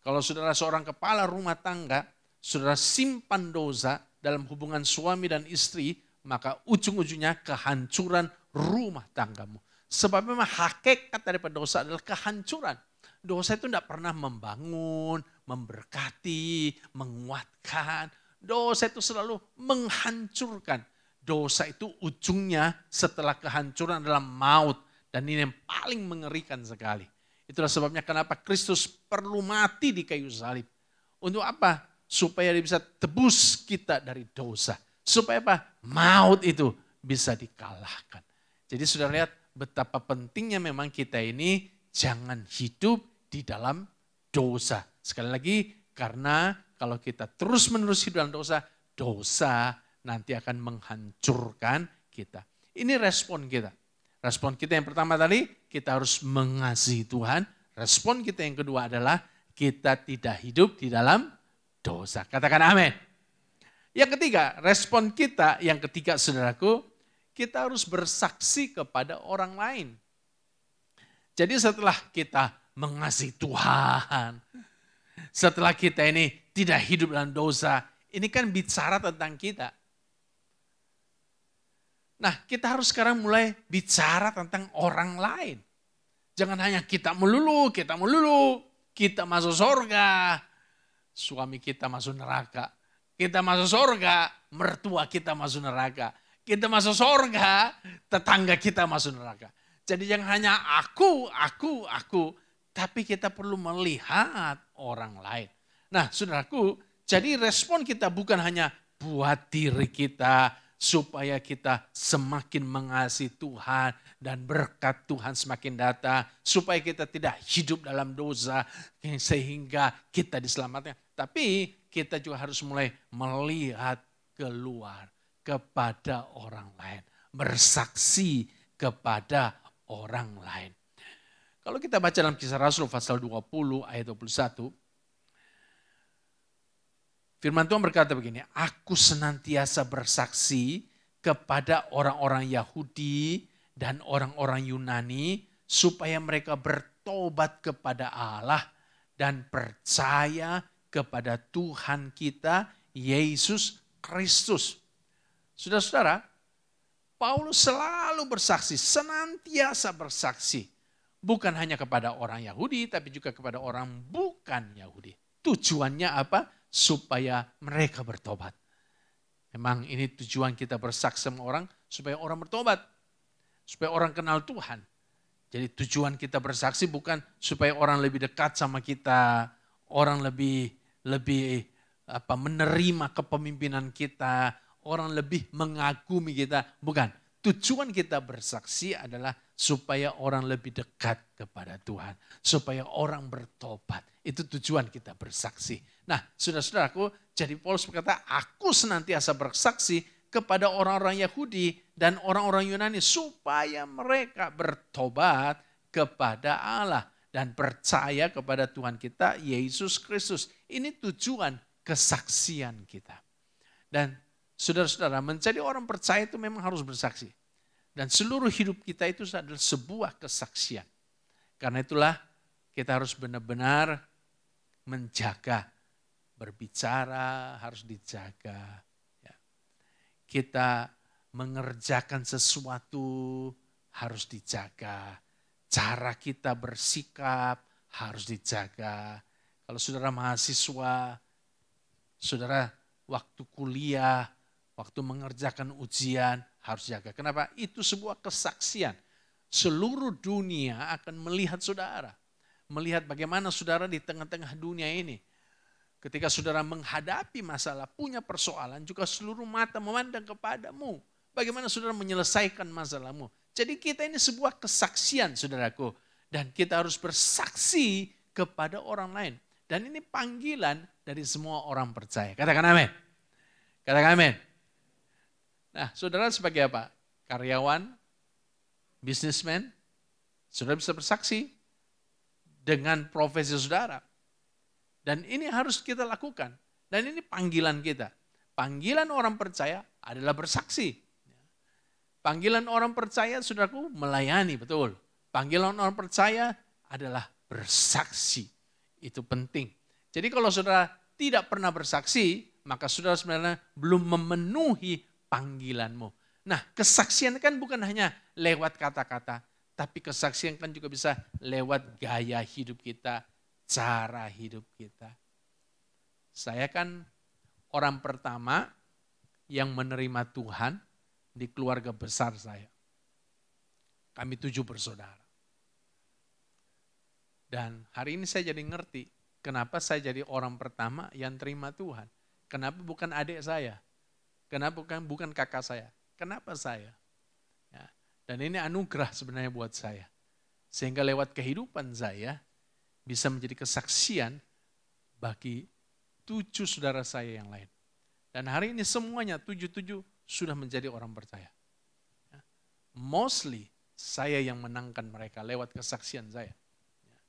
Kalau saudara seorang kepala rumah tangga, saudara simpan dosa dalam hubungan suami dan istri, maka ujung-ujungnya kehancuran rumah tanggamu. Sebab memang hakikat daripada dosa adalah kehancuran. Dosa itu tidak pernah membangun, memberkati, menguatkan. Dosa itu selalu menghancurkan. Dosa itu ujungnya setelah kehancuran adalah maut. Dan ini yang paling mengerikan sekali. Itulah sebabnya kenapa Kristus perlu mati di kayu salib. Untuk apa? Supaya dia bisa tebus kita dari dosa. Supaya apa? Maut itu bisa dikalahkan. Jadi sudah lihat betapa pentingnya memang kita ini jangan hidup di dalam dosa. Sekali lagi, karena kalau kita terus-menerus hidup dalam dosa, dosa nanti akan menghancurkan kita. Ini respon kita. Respon kita yang pertama tadi, kita harus mengasihi Tuhan. Respon kita yang kedua adalah kita tidak hidup di dalam dosa. Katakan amin. Yang ketiga, respon kita yang ketiga saudaraku, kita harus bersaksi kepada orang lain. Jadi setelah kita mengasihi Tuhan, setelah kita ini tidak hidup dalam dosa, ini kan bicara tentang kita. Nah, kita harus sekarang mulai bicara tentang orang lain. Jangan hanya kita melulu, kita masuk surga, suami kita masuk neraka. Kita masuk surga, mertua kita masuk neraka. Kita masuk surga, tetangga kita masuk neraka. Jadi jangan hanya aku, tapi kita perlu melihat orang lain. Nah, saudaraku, jadi respon kita bukan hanya buat diri kita, supaya kita semakin mengasihi Tuhan dan berkat Tuhan semakin datang. Supaya kita tidak hidup dalam dosa sehingga kita diselamatkan. Tapi kita juga harus mulai melihat keluar kepada orang lain. Bersaksi kepada orang lain. Kalau kita baca dalam Kisah Rasul pasal 20 ayat 21. Firman Tuhan berkata begini, aku senantiasa bersaksi kepada orang-orang Yahudi dan orang-orang Yunani supaya mereka bertobat kepada Allah dan percaya kepada Tuhan kita Yesus Kristus. Saudara-saudara, Paulus selalu bersaksi, senantiasa bersaksi. Bukan hanya kepada orang Yahudi tapi juga kepada orang bukan Yahudi. Tujuannya apa? Supaya mereka bertobat. Memang ini tujuan kita bersaksi sama orang, supaya orang bertobat. Supaya orang kenal Tuhan. Jadi tujuan kita bersaksi bukan supaya orang lebih dekat sama kita, orang lebih menerima kepemimpinan kita, orang lebih mengagumi kita. Bukan. Tujuan kita bersaksi adalah supaya orang lebih dekat kepada Tuhan. Supaya orang bertobat. Itu tujuan kita bersaksi. Nah, saudara-saudaraku, jadi Paulus berkata, aku senantiasa bersaksi kepada orang-orang Yahudi dan orang-orang Yunani supaya mereka bertobat kepada Allah dan percaya kepada Tuhan kita Yesus Kristus. Ini tujuan kesaksian kita. Dan saudara-saudara, menjadi orang percaya itu memang harus bersaksi. Dan seluruh hidup kita itu adalah sebuah kesaksian. Karena itulah kita harus benar-benar menjaga. Berbicara harus dijaga. Ya. Kita mengerjakan sesuatu harus dijaga. Cara kita bersikap harus dijaga. Kalau saudara mahasiswa, saudara waktu kuliah, waktu mengerjakan ujian harus jaga. Kenapa? Itu sebuah kesaksian. Seluruh dunia akan melihat saudara. Melihat bagaimana saudara di tengah-tengah dunia ini. Ketika saudara menghadapi masalah, punya persoalan, juga seluruh mata memandang kepadamu. Bagaimana saudara menyelesaikan masalahmu. Jadi kita ini sebuah kesaksian saudaraku. Dan kita harus bersaksi kepada orang lain. Dan ini panggilan dari semua orang percaya. Katakan amin. Katakan amin. Nah, saudara sebagai apa? Karyawan, bisnismen, saudara bisa bersaksi dengan profesi saudara. Dan ini harus kita lakukan. Dan ini panggilan kita. Panggilan orang percaya adalah bersaksi. Panggilan orang percaya, saudaraku, melayani, betul. Panggilan orang percaya adalah bersaksi. Itu penting. Jadi kalau saudara tidak pernah bersaksi, maka saudara sebenarnya belum memenuhi panggilanmu. Nah, kesaksian kan bukan hanya lewat kata-kata, tapi kesaksian kan juga bisa lewat gaya hidup kita, cara hidup kita. Saya kan orang pertama yang menerima Tuhan di keluarga besar saya. Kami 7 bersaudara. Dan hari ini saya jadi ngerti kenapa saya jadi orang pertama yang terima Tuhan. Kenapa bukan adik saya? Kenapa bukan kakak saya? Kenapa saya? Ya, dan ini anugerah sebenarnya buat saya. Sehingga lewat kehidupan saya bisa menjadi kesaksian bagi 7 saudara saya yang lain. Dan hari ini semuanya 7 sudah menjadi orang percaya. Ya, mostly saya yang menangkan mereka lewat kesaksian saya. Ya,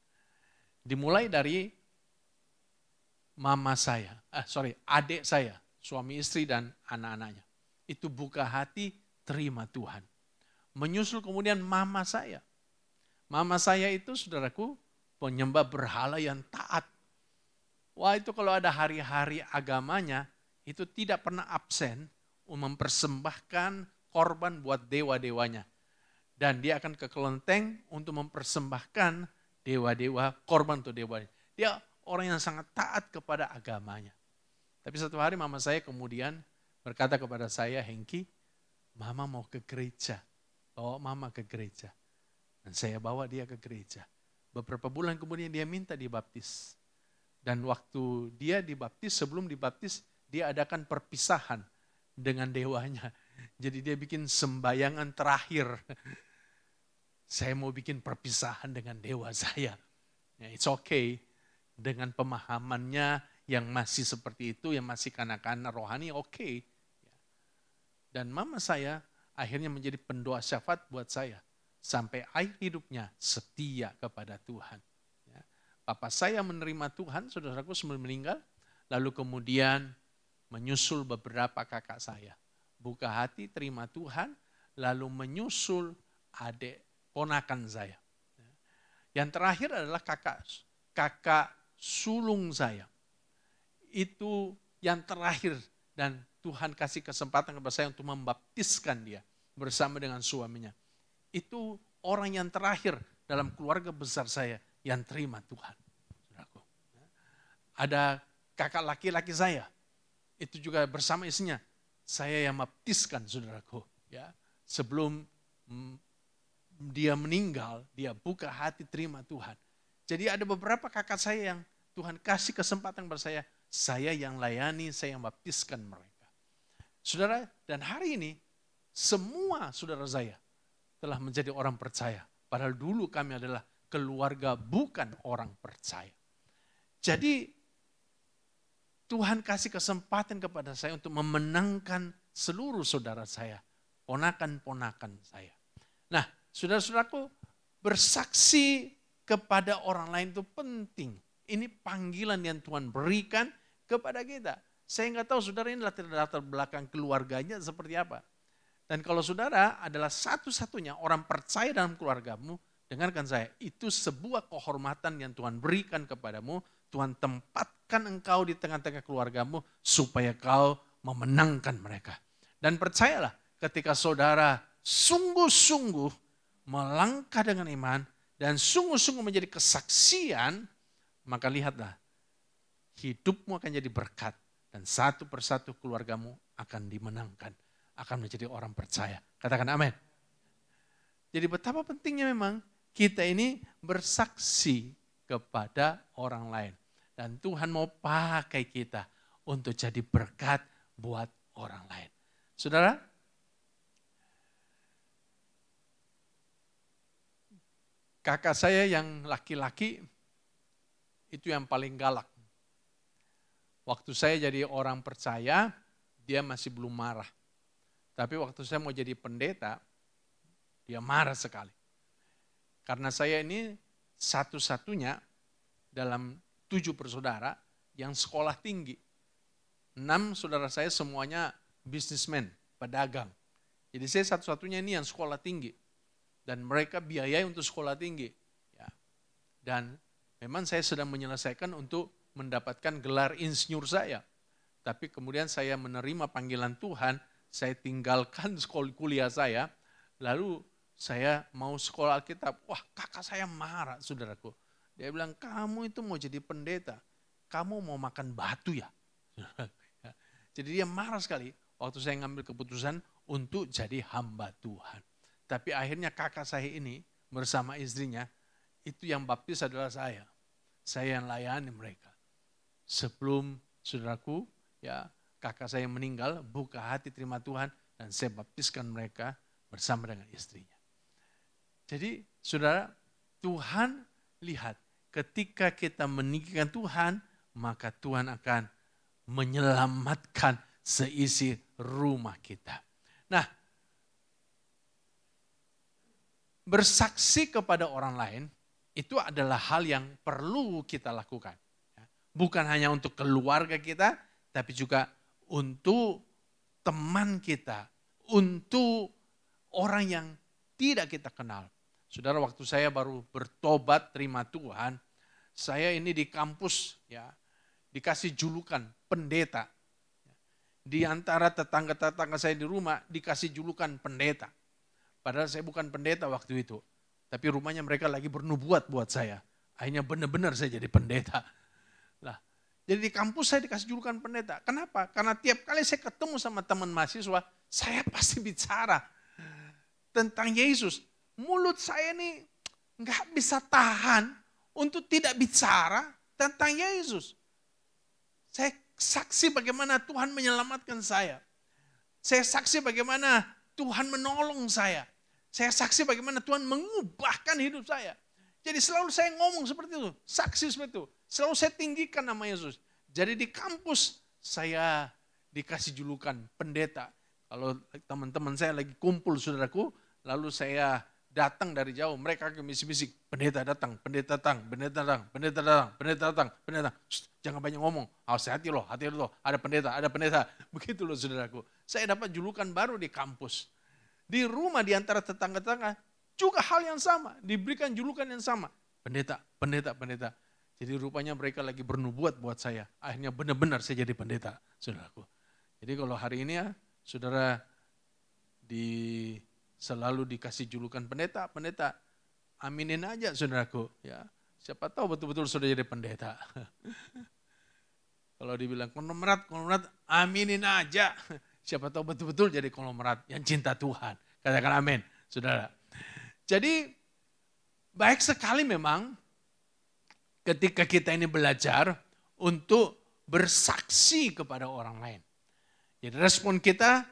dimulai dari adik saya, suami istri dan anak-anaknya. Itu buka hati, terima Tuhan. Menyusul kemudian mama saya. Mama saya itu, saudaraku, penyembah berhala yang taat. Wah, itu kalau ada hari-hari agamanya, itu tidak pernah absen mempersembahkan korban buat dewa-dewanya. Dan dia akan ke kelenteng untuk mempersembahkan dewa-dewa, korban untuk dewa. Dia orang yang sangat taat kepada agamanya. Tapi satu hari mama saya kemudian berkata kepada saya, Hengki, mama mau ke gereja. Bawa mama ke gereja. Dan saya bawa dia ke gereja. Beberapa bulan kemudian dia minta dibaptis. Dan waktu dia dibaptis, sebelum dibaptis, dia adakan perpisahan dengan dewanya. Jadi dia bikin sembayangan terakhir. Saya mau bikin perpisahan dengan dewa saya. Ya, it's okay. Dengan pemahamannya yang masih seperti itu, yang masih kanak-kanak rohani, oke. Dan mama saya akhirnya menjadi pendoa syafaat buat saya. Sampai akhir hidupnya setia kepada Tuhan. Ya. Papa saya menerima Tuhan, saudaraku sebelum meninggal. Lalu kemudian menyusul beberapa kakak saya. Buka hati, terima Tuhan. Lalu menyusul adik ponakan saya. Yang terakhir adalah kakak sulung saya. Itu yang terakhir dan Tuhan kasih kesempatan kepada saya untuk membaptiskan dia bersama dengan suaminya. Itu orang yang terakhir dalam keluarga besar saya yang terima Tuhan. Ada kakak laki-laki saya, itu juga bersama istrinya. Saya yang baptiskan saudaraku. Ya, sebelum dia meninggal, dia buka hati terima Tuhan. Jadi ada beberapa kakak saya yang Tuhan kasih kesempatan kepada saya yang layani, saya yang baptiskan mereka. Saudara, dan hari ini semua saudara saya telah menjadi orang percaya. Padahal dulu kami adalah keluarga bukan orang percaya. Jadi Tuhan kasih kesempatan kepada saya untuk memenangkan seluruh saudara saya, ponakan-ponakan saya. Nah, saudara-saudaraku, bersaksi kepada orang lain itu penting. Ini panggilan yang Tuhan berikan kepada kita. Saya nggak tahu saudara ini latar belakang keluarganya seperti apa. Dan kalau saudara adalah satu-satunya orang percaya dalam keluargamu, dengarkan saya, itu sebuah kehormatan yang Tuhan berikan kepadamu. Tuhan tempatkan engkau di tengah-tengah keluargamu supaya kau memenangkan mereka. Dan percayalah, ketika saudara sungguh-sungguh melangkah dengan iman dan sungguh-sungguh menjadi kesaksian, maka lihatlah, hidupmu akan jadi berkat dan satu persatu keluargamu akan dimenangkan, akan menjadi orang percaya. Katakan amin. Jadi betapa pentingnya memang kita ini bersaksi kepada orang lain. Dan Tuhan mau pakai kita untuk jadi berkat buat orang lain. Saudara, kakak saya yang laki-laki itu yang paling galak. Waktu saya jadi orang percaya, dia masih belum marah. Tapi waktu saya mau jadi pendeta, dia marah sekali. Karena saya ini satu-satunya dalam 7 bersaudara yang sekolah tinggi. 6 saudara saya semuanya bisnismen, pedagang. Jadi saya satu-satunya ini yang sekolah tinggi. Dan mereka biayai untuk sekolah tinggi. Ya. Dan memang saya sedang menyelesaikan untuk mendapatkan gelar insinyur saya. Tapi kemudian saya menerima panggilan Tuhan, saya tinggalkan sekolah kuliah saya, lalu saya mau sekolah Alkitab. Wah, kakak saya marah, saudaraku. Dia bilang, kamu itu mau jadi pendeta, kamu mau makan batu ya? Jadi dia marah sekali waktu saya ngambil keputusan untuk jadi hamba Tuhan. Tapi akhirnya kakak saya ini bersama istrinya, itu yang baptis adalah saya. Saya yang layani mereka. Sebelum saudaraku, ya kakak saya meninggal, buka hati terima Tuhan, dan saya baptiskan mereka bersama dengan istrinya. Jadi saudara, Tuhan lihat ketika kita meninggikan Tuhan, maka Tuhan akan menyelamatkan seisi rumah kita. Nah, bersaksi kepada orang lain itu adalah hal yang perlu kita lakukan. Bukan hanya untuk keluarga kita, tapi juga untuk teman kita, untuk orang yang tidak kita kenal. Saudara, waktu saya baru bertobat terima Tuhan, saya ini di kampus ya dikasih julukan pendeta. Di antara tetangga-tetangga saya di rumah dikasih julukan pendeta. Padahal saya bukan pendeta waktu itu, tapi rumahnya mereka lagi bernubuat buat saya. Akhirnya benar-benar saya jadi pendeta. Lah, jadi di kampus saya dikasih julukan pendeta. Kenapa? Karena tiap kali saya ketemu sama teman mahasiswa, saya pasti bicara tentang Yesus. Mulut saya nih nggak bisa tahan untuk tidak bicara tentang Yesus. Saya saksi bagaimana Tuhan menyelamatkan saya. Saya saksi bagaimana Tuhan menolong saya. Saya saksi bagaimana Tuhan mengubahkan hidup saya. Jadi selalu saya ngomong seperti itu, saksi seperti itu. Selalu saya tinggikan nama Yesus. Jadi di kampus saya dikasih julukan pendeta. Kalau teman-teman saya lagi kumpul saudaraku, lalu saya datang dari jauh, mereka bisik-bisik, pendeta datang, pendeta datang, pendeta datang, pendeta datang, pendeta datang, pendeta datang. Jangan banyak ngomong, hati-hati loh, ada pendeta. Begitu loh saudaraku. Saya dapat julukan baru di kampus. Di rumah di antara tetangga-tetangga juga hal yang sama, diberikan julukan yang sama. Pendeta, pendeta, pendeta. Jadi rupanya mereka lagi bernubuat buat saya. Akhirnya benar-benar saya jadi pendeta, saudaraku. Jadi kalau hari ini ya, saudara selalu dikasih julukan pendeta, pendeta. Aminin aja saudaraku. Ya, siapa tahu betul-betul sudah jadi pendeta. Kalau dibilang konglomerat, aminin aja. Siapa tahu betul-betul jadi konglomerat yang cinta Tuhan. Katakan amin, saudara. Jadi baik sekali memang ketika kita ini belajar untuk bersaksi kepada orang lain. Jadi respon kita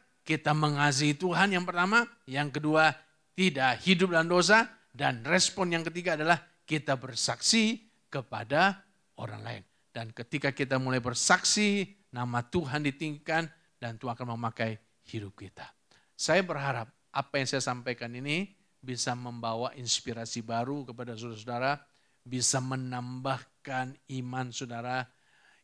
mengasihi Tuhan yang pertama, yang kedua tidak hidup dalam dosa, dan respon yang ketiga adalah kita bersaksi kepada orang lain. Dan ketika kita mulai bersaksi, nama Tuhan ditinggikan dan Tuhan akan memakai hidup kita. Saya berharap apa yang saya sampaikan ini bisa membawa inspirasi baru kepada saudara-saudara, bisa menambahkan iman saudara.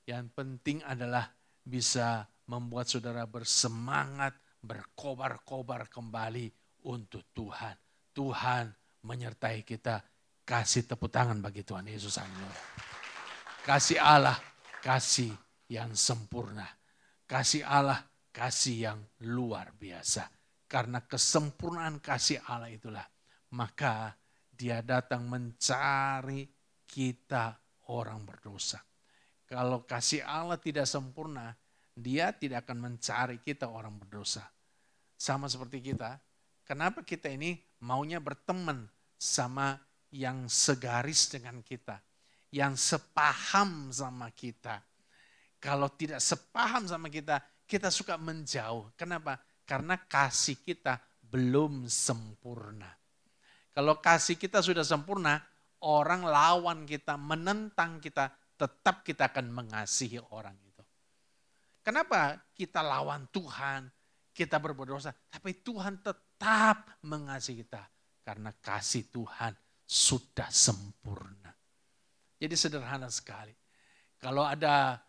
Yang penting adalah bisa membuat saudara bersemangat, berkobar-kobar kembali untuk Tuhan. Tuhan menyertai kita. Kasih tepuk tangan bagi Tuhan Yesus. Kasih Allah, kasih yang sempurna. Kasih Allah, kasih yang luar biasa. Karena kesempurnaan kasih Allah itulah, maka Dia datang mencari kita orang berdosa. Kalau kasih Allah tidak sempurna, Dia tidak akan mencari kita orang berdosa. Sama seperti kita, kenapa kita ini maunya berteman sama yang segaris dengan kita, yang sepaham sama kita. Kalau tidak sepaham sama kita, kita suka menjauh. Kenapa? Karena kasih kita belum sempurna. Kalau kasih kita sudah sempurna, orang lawan kita, menentang kita, tetap kita akan mengasihi orang itu. Kenapa kita lawan Tuhan, kita berbuat dosa, tapi Tuhan tetap mengasihi kita. Karena kasih Tuhan sudah sempurna. Jadi sederhana sekali. Kalau ada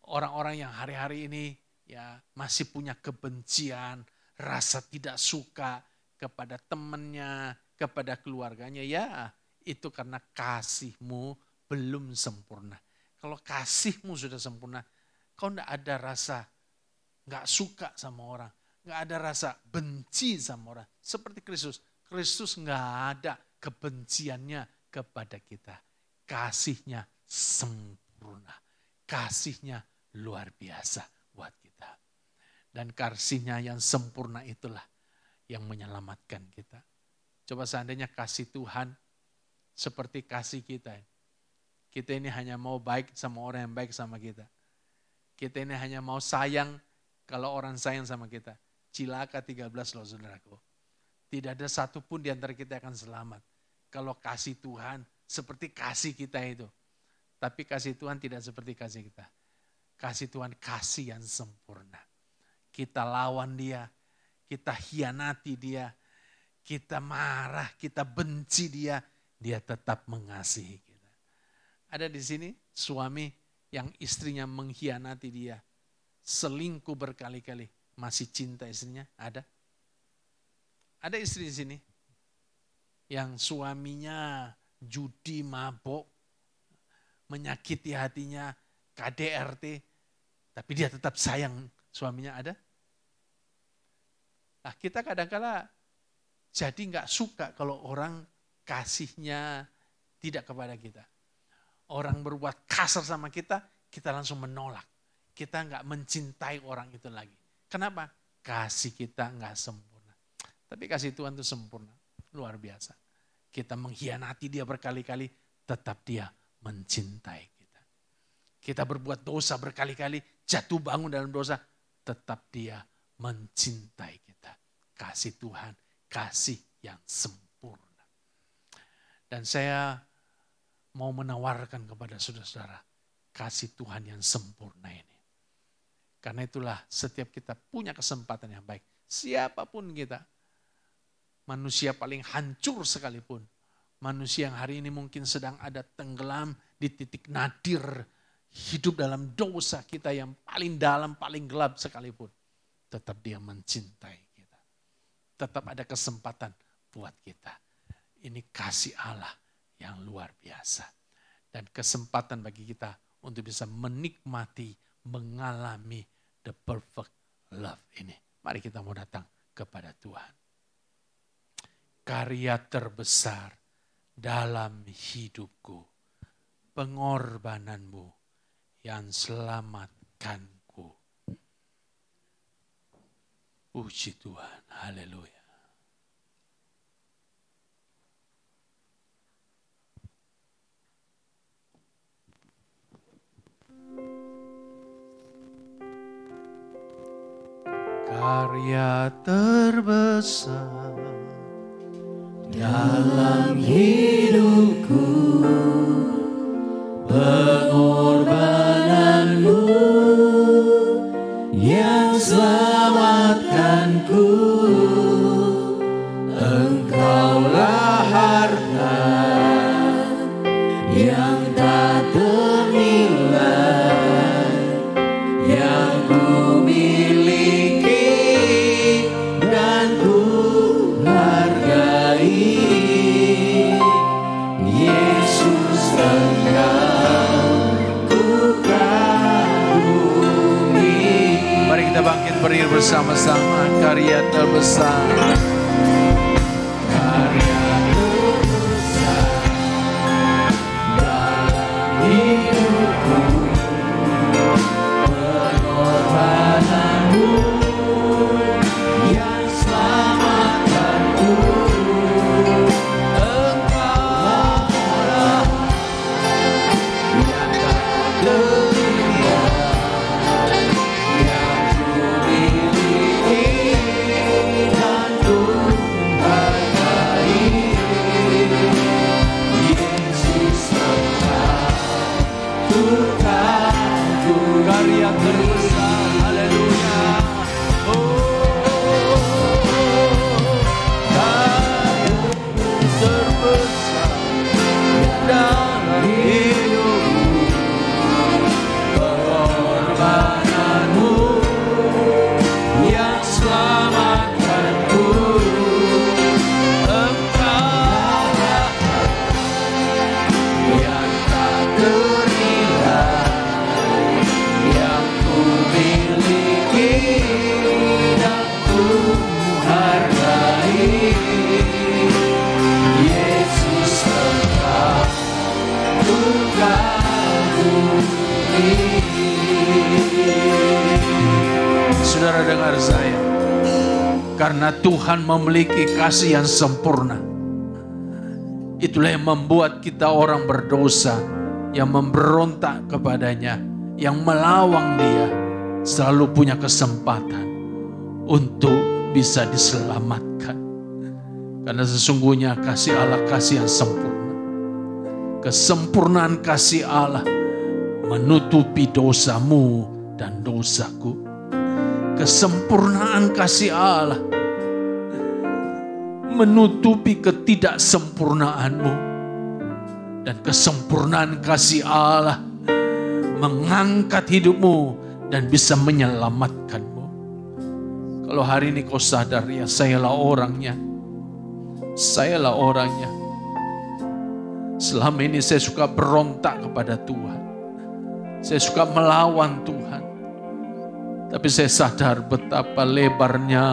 orang-orang yang hari-hari ini ya masih punya kebencian, rasa tidak suka kepada temannya, kepada keluarganya, ya itu karena kasihmu belum sempurna. Kalau kasihmu sudah sempurna, kau tidak ada rasa nggak suka sama orang, nggak ada rasa benci sama orang. Seperti Kristus, Kristus nggak ada kebenciannya kepada kita. Kasihnya sempurna, kasihnya luar biasa buat kita. Dan kasihnya yang sempurna itulah yang menyelamatkan kita. Coba seandainya kasih Tuhan seperti kasih kita. Kita ini hanya mau baik sama orang yang baik sama kita. Kita ini hanya mau sayang kalau orang sayang sama kita. Cilaka 13 loh saudaraku. Tidak ada satupun di antara kita akan selamat. Kalau kasih Tuhan seperti kasih kita itu. Tapi kasih Tuhan tidak seperti kasih kita. Kasih Tuhan kasih yang sempurna. Kita lawan Dia, kita hianati Dia, kita marah, kita benci Dia, Dia tetap mengasihi kita. Ada di sini suami yang istrinya mengkhianati dia, selingkuh berkali-kali, masih cinta istrinya? Ada? Ada istri di sini yang suaminya judi, mabok, menyakiti hatinya, KDRT, tapi dia tetap sayang suaminya. Ada? Nah, kita kadang-kala jadi nggak suka kalau orang kasihnya tidak kepada kita. Orang berbuat kasar sama kita, kita langsung menolak. Kita nggak mencintai orang itu lagi. Kenapa? Kasih kita nggak sempurna. Tapi kasih Tuhan itu sempurna, luar biasa. Kita mengkhianati Dia berkali-kali, tetap Dia mencintai kita. Kita berbuat dosa berkali-kali, jatuh bangun dalam dosa, tetap Dia mencintai kita. Kasih Tuhan, kasih yang sempurna. Dan saya mau menawarkan kepada saudara-saudara kasih Tuhan yang sempurna ini. Karena itulah setiap kita punya kesempatan yang baik. Siapapun kita, manusia paling hancur sekalipun, manusia yang hari ini mungkin sedang ada tenggelam di titik nadir, hidup dalam dosa kita yang paling dalam, paling gelap sekalipun, tetap Dia mencintai kita. Tetap ada kesempatan buat kita. Ini kasih Allah yang luar biasa. Dan kesempatan bagi kita untuk bisa menikmati, mengalami the perfect love ini. Mari kita mau datang kepada Tuhan. Karya terbesar dalam hidupku, pengorbananmu yang selamatkanku. Puji Tuhan, haleluya. Karya terbesar dalam hidupku, pengorbananmu yang selamatkanku. Engkaulah bersama-sama karya terbesar. Karya terbesar dalam hidupku, pengorbananmu yang selamatkanku. Engkaulah yang tak terhingga, yang ku miliki dan ku hargai. Yesus satu-satuku karya terbesar. Haleluya. Oh, karya terbesar dalam hidupku, pengorbananmu yang selamatkanku. Engkaulah yang tak ternilai, yang ku miliki dan ku hargai. Yesus engkau Saudara dengar saya, karena Tuhan memiliki kasih yang sempurna, itulah yang membuat kita orang berdosa yang memberontak kepadanya, yang melawang Dia, selalu punya kesempatan untuk bisa diselamatkan. Karena sesungguhnya kasih Allah kasih yang sempurna. Kesempurnaan kasih Allah menutupi dosamu dan dosaku. Kesempurnaan kasih Allah menutupi ketidaksempurnaanmu. Dan kesempurnaan kasih Allah mengangkat hidupmu dan bisa menyelamatkanmu. Kalau hari ini kau sadar, ya sayalah orangnya. Sayalah orangnya. Selama ini saya suka berontak kepada Tuhan. Saya suka melawan Tuhan. Tapi saya sadar betapa lebarnya,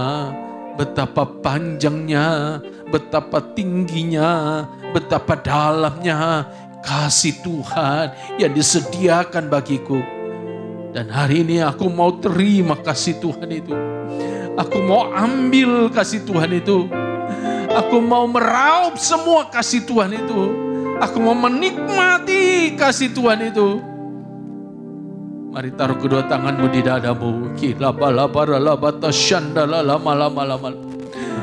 betapa panjangnya, betapa tingginya, betapa dalamnya kasih Tuhan yang disediakan bagiku. Dan hari ini aku mau terima kasih Tuhan itu. Aku mau ambil kasih Tuhan itu. Aku mau meraup semua kasih Tuhan itu. Aku mau menikmati kasih Tuhan itu. Mari taruh kedua tanganmu di dadamu. Kilabalabaralabata shandalalamalamalama.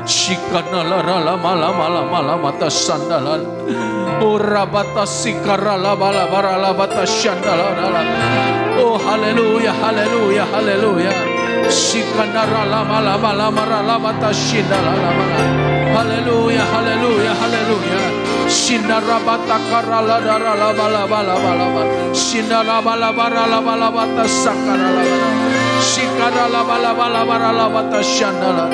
Shikanalalamalamalama sandalal. Urabata sikaralabalabaralabata shandalala. Oh haleluya, haleluya, haleluya. Shikanaralamalamalabata shindalalamala. Haleluya, haleluya, haleluya. Shindarabata karaladaralabalabalabalaba. Shindarabalabaralabalabata sakaralabala. Shikaralabalabalabalabata shandalala.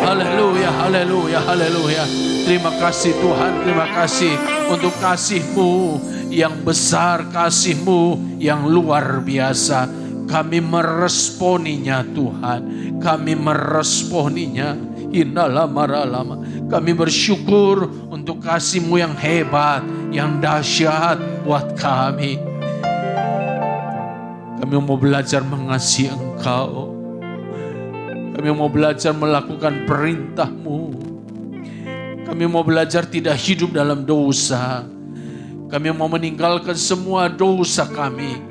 Haleluya, haleluya, haleluya. Terima kasih Tuhan, terima kasih untuk kasih-Mu yang besar, kasih-Mu yang luar biasa. Kami meresponinya Tuhan, kami meresponinya. Inalamaralama. Kami bersyukur untuk kasih-Mu yang hebat, yang dahsyat buat kami. Kami mau belajar mengasihi Engkau. Kami mau belajar melakukan perintah-Mu. Kami mau belajar tidak hidup dalam dosa. Kami mau meninggalkan semua dosa kami.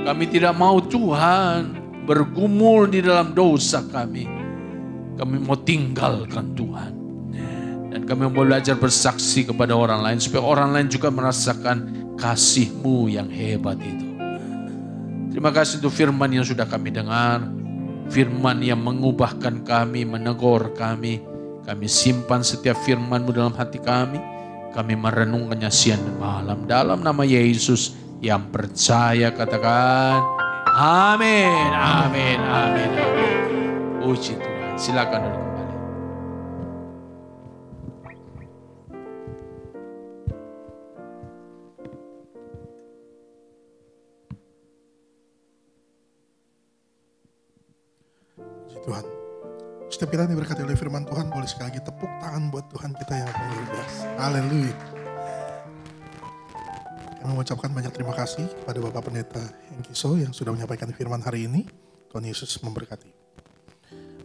Kami tidak mau Tuhan bergumul di dalam dosa kami. Kami mau tinggalkan Tuhan. Dan kami mau belajar bersaksi kepada orang lain. Supaya orang lain juga merasakan kasih-Mu yang hebat itu. Terima kasih untuk firman yang sudah kami dengar. Firman yang mengubahkan kami, menegur kami. Kami simpan setiap firman-Mu dalam hati kami. Kami merenungkannya siang dan malam. Dalam nama Yesus yang percaya katakan amin, amin, amin, amin. Puji Tuhan. Silakan duduk kembali. Puji Tuhan. Setiap kita yang diberkati oleh firman Tuhan, boleh sekali lagi tepuk tangan buat Tuhan kita yang luar biasa. Haleluya. Kami mengucapkan banyak terima kasih kepada Bapak Pendeta Hengkiso yang sudah menyampaikan firman hari ini. Tuhan Yesus memberkati.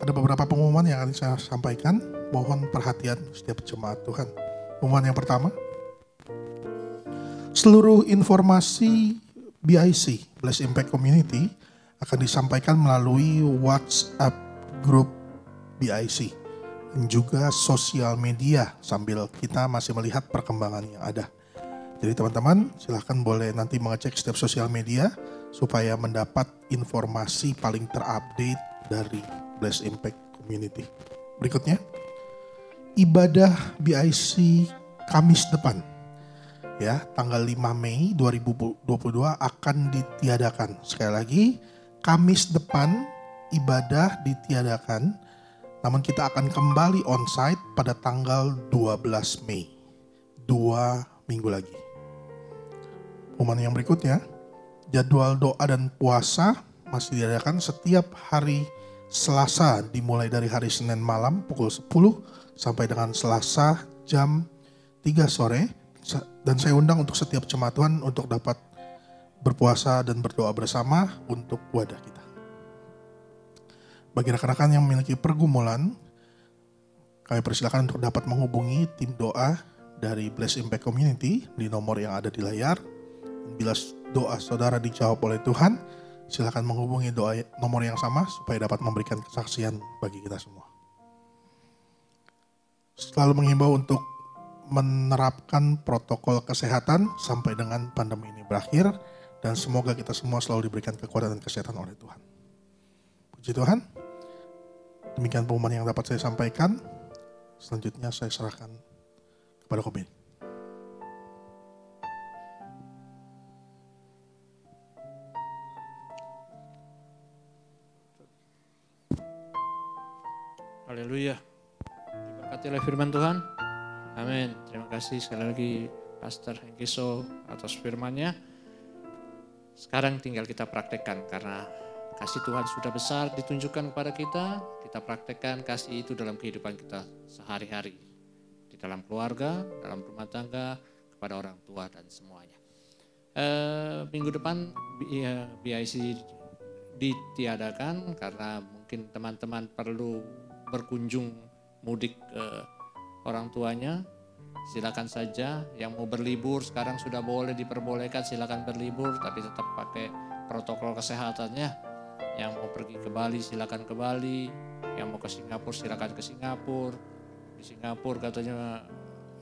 Ada beberapa pengumuman yang akan saya sampaikan. Mohon perhatian setiap jemaat Tuhan. Pengumuman yang pertama, seluruh informasi BIC, Bless Impact Community, akan disampaikan melalui WhatsApp grup BIC dan juga sosial media sambil kita masih melihat perkembangan yang ada. Jadi teman-teman silahkan boleh nanti mengecek setiap sosial media supaya mendapat informasi paling terupdate dari Bless Impact Community. Berikutnya, ibadah BIC Kamis depan, ya, tanggal 5 Mei 2022 akan ditiadakan. Sekali lagi, Kamis depan ibadah ditiadakan, namun kita akan kembali onsite pada tanggal 12 Mei, 2 minggu lagi. Pengumuman yang berikutnya, jadwal doa dan puasa masih diadakan setiap hari Selasa dimulai dari hari Senin malam pukul 10 sampai dengan Selasa jam 3 sore. Dan saya undang untuk setiap jemaat Tuhan untuk dapat berpuasa dan berdoa bersama untuk wadah kita. Bagi rekan-rekan yang memiliki pergumulan, kami persilakan untuk dapat menghubungi tim doa dari Bless Impact Community di nomor yang ada di layar. Bila doa saudara dijawab oleh Tuhan, silakan menghubungi nomor yang sama supaya dapat memberikan kesaksian bagi kita semua. Selalu menghimbau untuk menerapkan protokol kesehatan sampai dengan pandemi ini berakhir, dan semoga kita semua selalu diberikan kekuatan dan kesehatan oleh Tuhan. Puji Tuhan. Demikian pengumuman yang dapat saya sampaikan. Selanjutnya saya serahkan kepada Kobi. Haleluya. Diberkati oleh firman Tuhan. Amin. Terima kasih sekali lagi Pastor Hengkiso atas firman-Nya. Sekarang tinggal kita praktekkan karena kasih Tuhan sudah besar ditunjukkan kepada kita. Kita praktekkan kasih itu dalam kehidupan kita sehari-hari. Di dalam keluarga, dalam rumah tangga, kepada orang tua dan semuanya. Minggu depan BIC ditiadakan karena mungkin teman-teman perlu berkunjung mudik ke orang tuanya. Silakan saja, yang mau berlibur sekarang sudah boleh diperbolehkan, silakan berlibur tapi tetap pakai protokol kesehatannya. Yang mau pergi ke Bali silakan ke Bali, yang mau ke Singapura silakan ke Singapura. Di Singapura katanya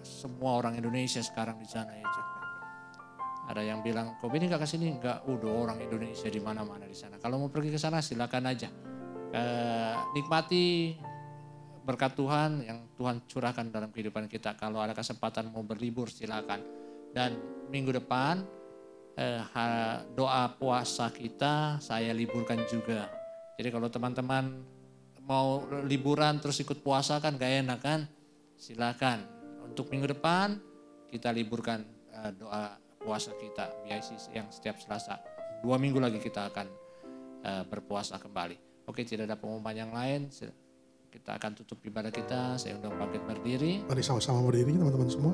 semua orang Indonesia sekarang di sana itu. Ada yang bilang, kok ini nggak ke sini? Nggak, udah orang Indonesia di mana-mana di sana. Kalau mau pergi ke sana silakan aja. Nikmati berkat Tuhan yang Tuhan curahkan dalam kehidupan kita. Kalau ada kesempatan mau berlibur silakan. Dan minggu depan doa puasa kita saya liburkan juga. Jadi kalau teman-teman mau liburan terus ikut puasa kan gak enak kan? Silakan. Untuk minggu depan kita liburkan doa puasa kita BIC yang setiap Selasa. 2 minggu lagi kita akan berpuasa kembali. Oke, tidak ada pengumuman yang lain. Kita akan tutup ibadah kita. Saya undang bangkit berdiri. Mari sama-sama berdiri teman-teman semua.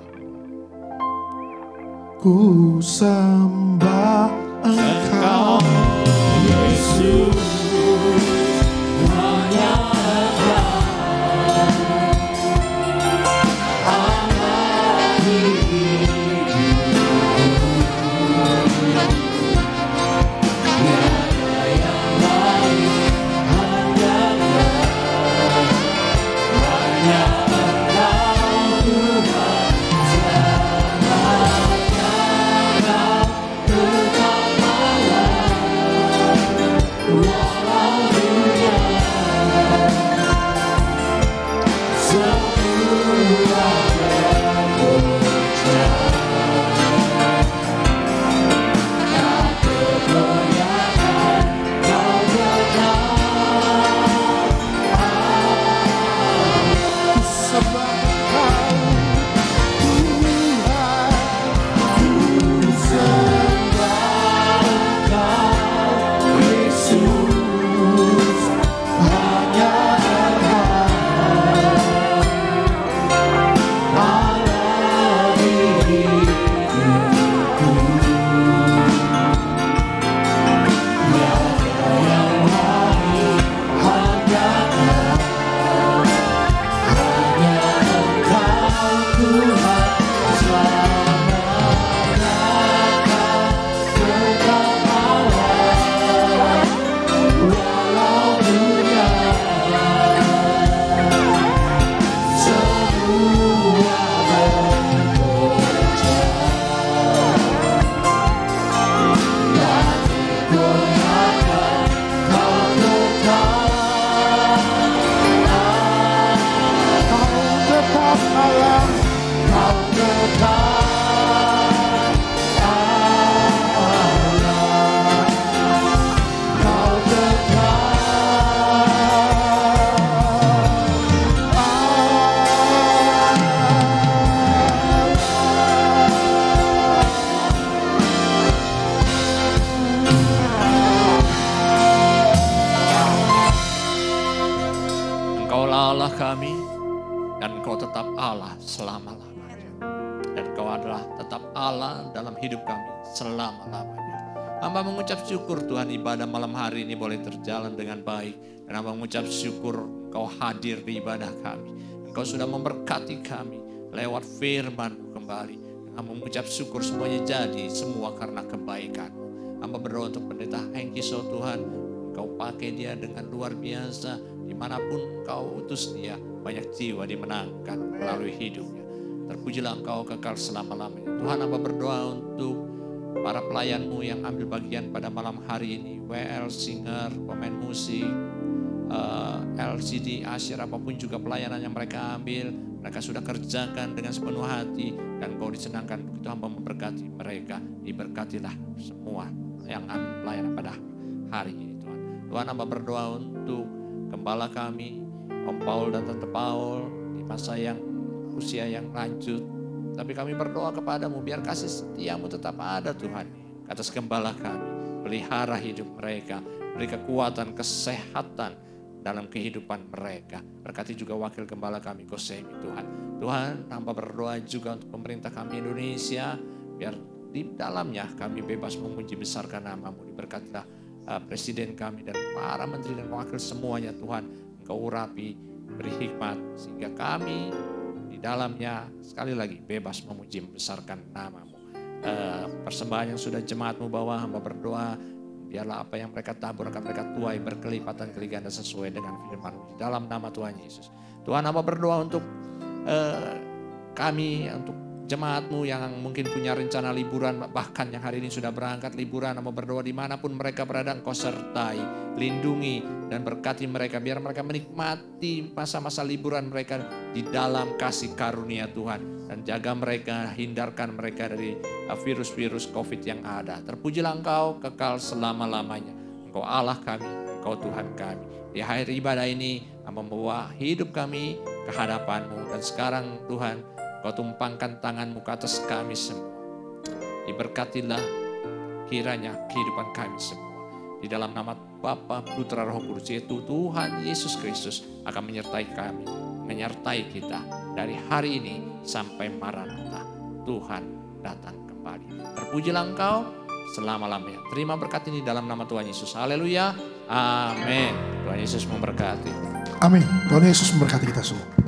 Ku sembah Engkau Yesus, hanya Tetap Allah selama-lamanya. Dan Engkau adalah tetap Allah dalam hidup kami selama-lamanya. Hamba mengucap syukur Tuhan, ibadah malam hari ini boleh terjalan dengan baik. Dan hamba mengucap syukur Engkau hadir di ibadah kami. Engkau sudah memberkati kami lewat firman-Mu kembali. Dan hamba mengucap syukur semuanya jadi semua karena kebaikan-Mu. Hamba berdoa untuk pendeta Hengkiso Tuhan, Engkau pakai dia dengan luar biasa. Dimanapun Engkau utus dia, banyak jiwa dimenangkan melalui hidupnya. Terpujilah Engkau kekal selama-lamanya. Tuhan, hamba berdoa untuk para pelayan-Mu yang ambil bagian pada malam hari ini. WL, singer, pemain musik, LCD, asyir, apapun juga pelayanan yang mereka ambil. Mereka sudah kerjakan dengan sepenuh hati dan Engkau disenangkan. Begitu hamba memberkati mereka. Diberkatilah semua yang ambil pelayanan pada hari ini Tuhan. Tuhan, hamba berdoa untuk gembala kami, Om Paul dan Tante Paul di masa yang usia yang lanjut. Tapi kami berdoa kepadamu biar kasih setia-Mu tetap ada Tuhan atas gembala kami. Pelihara hidup mereka, beri kekuatan, kesehatan dalam kehidupan mereka. Berkati juga wakil gembala kami Kosemi Tuhan. Tuhan, hamba berdoa juga untuk pemerintah kami Indonesia, biar di dalamnya kami bebas memuji besarkan nama-Mu. Diberkatilah presiden kami dan para menteri dan wakil semuanya Tuhan. Engkau urapi, beri hikmat sehingga kami di dalamnya sekali lagi bebas memuji membesarkan nama-Mu. Persembahan yang sudah jemaat-Mu bawa, hamba berdoa biarlah apa yang mereka tabur akan mereka tuai berkelipatan kali ganda sesuai dengan firman-Mu di dalam nama Tuhan Yesus. Tuhan, hamba berdoa untuk kami, untuk jemaat-Mu yang mungkin punya rencana liburan, bahkan yang hari ini sudah berangkat liburan, hamba berdoa dimanapun mereka berada, Engkau sertai, lindungi dan berkati mereka, biar mereka menikmati masa-masa liburan mereka di dalam kasih karunia Tuhan, dan jaga mereka, hindarkan mereka dari virus-virus COVID yang ada. Terpujilah Engkau kekal selama-lamanya. Engkau Allah kami, Engkau Tuhan kami. Di akhir ibadah ini, hamba membawa hidup kami ke hadapan-Mu, dan sekarang Tuhan, Kau tumpangkan tangan-Mu ke atas kami semua. Diberkatilah kiranya kehidupan kami semua. Di dalam nama Bapa, Putra, Roh Kudus, yaitu Tuhan Yesus Kristus akan menyertai kami, menyertai kita dari hari ini sampai Maranatha. Tuhan datang kembali. Terpujilah Engkau selama-lamanya. Terima berkat ini dalam nama Tuhan Yesus. Haleluya. Amin. Tuhan Yesus memberkati. Amin. Tuhan Yesus memberkati kita semua.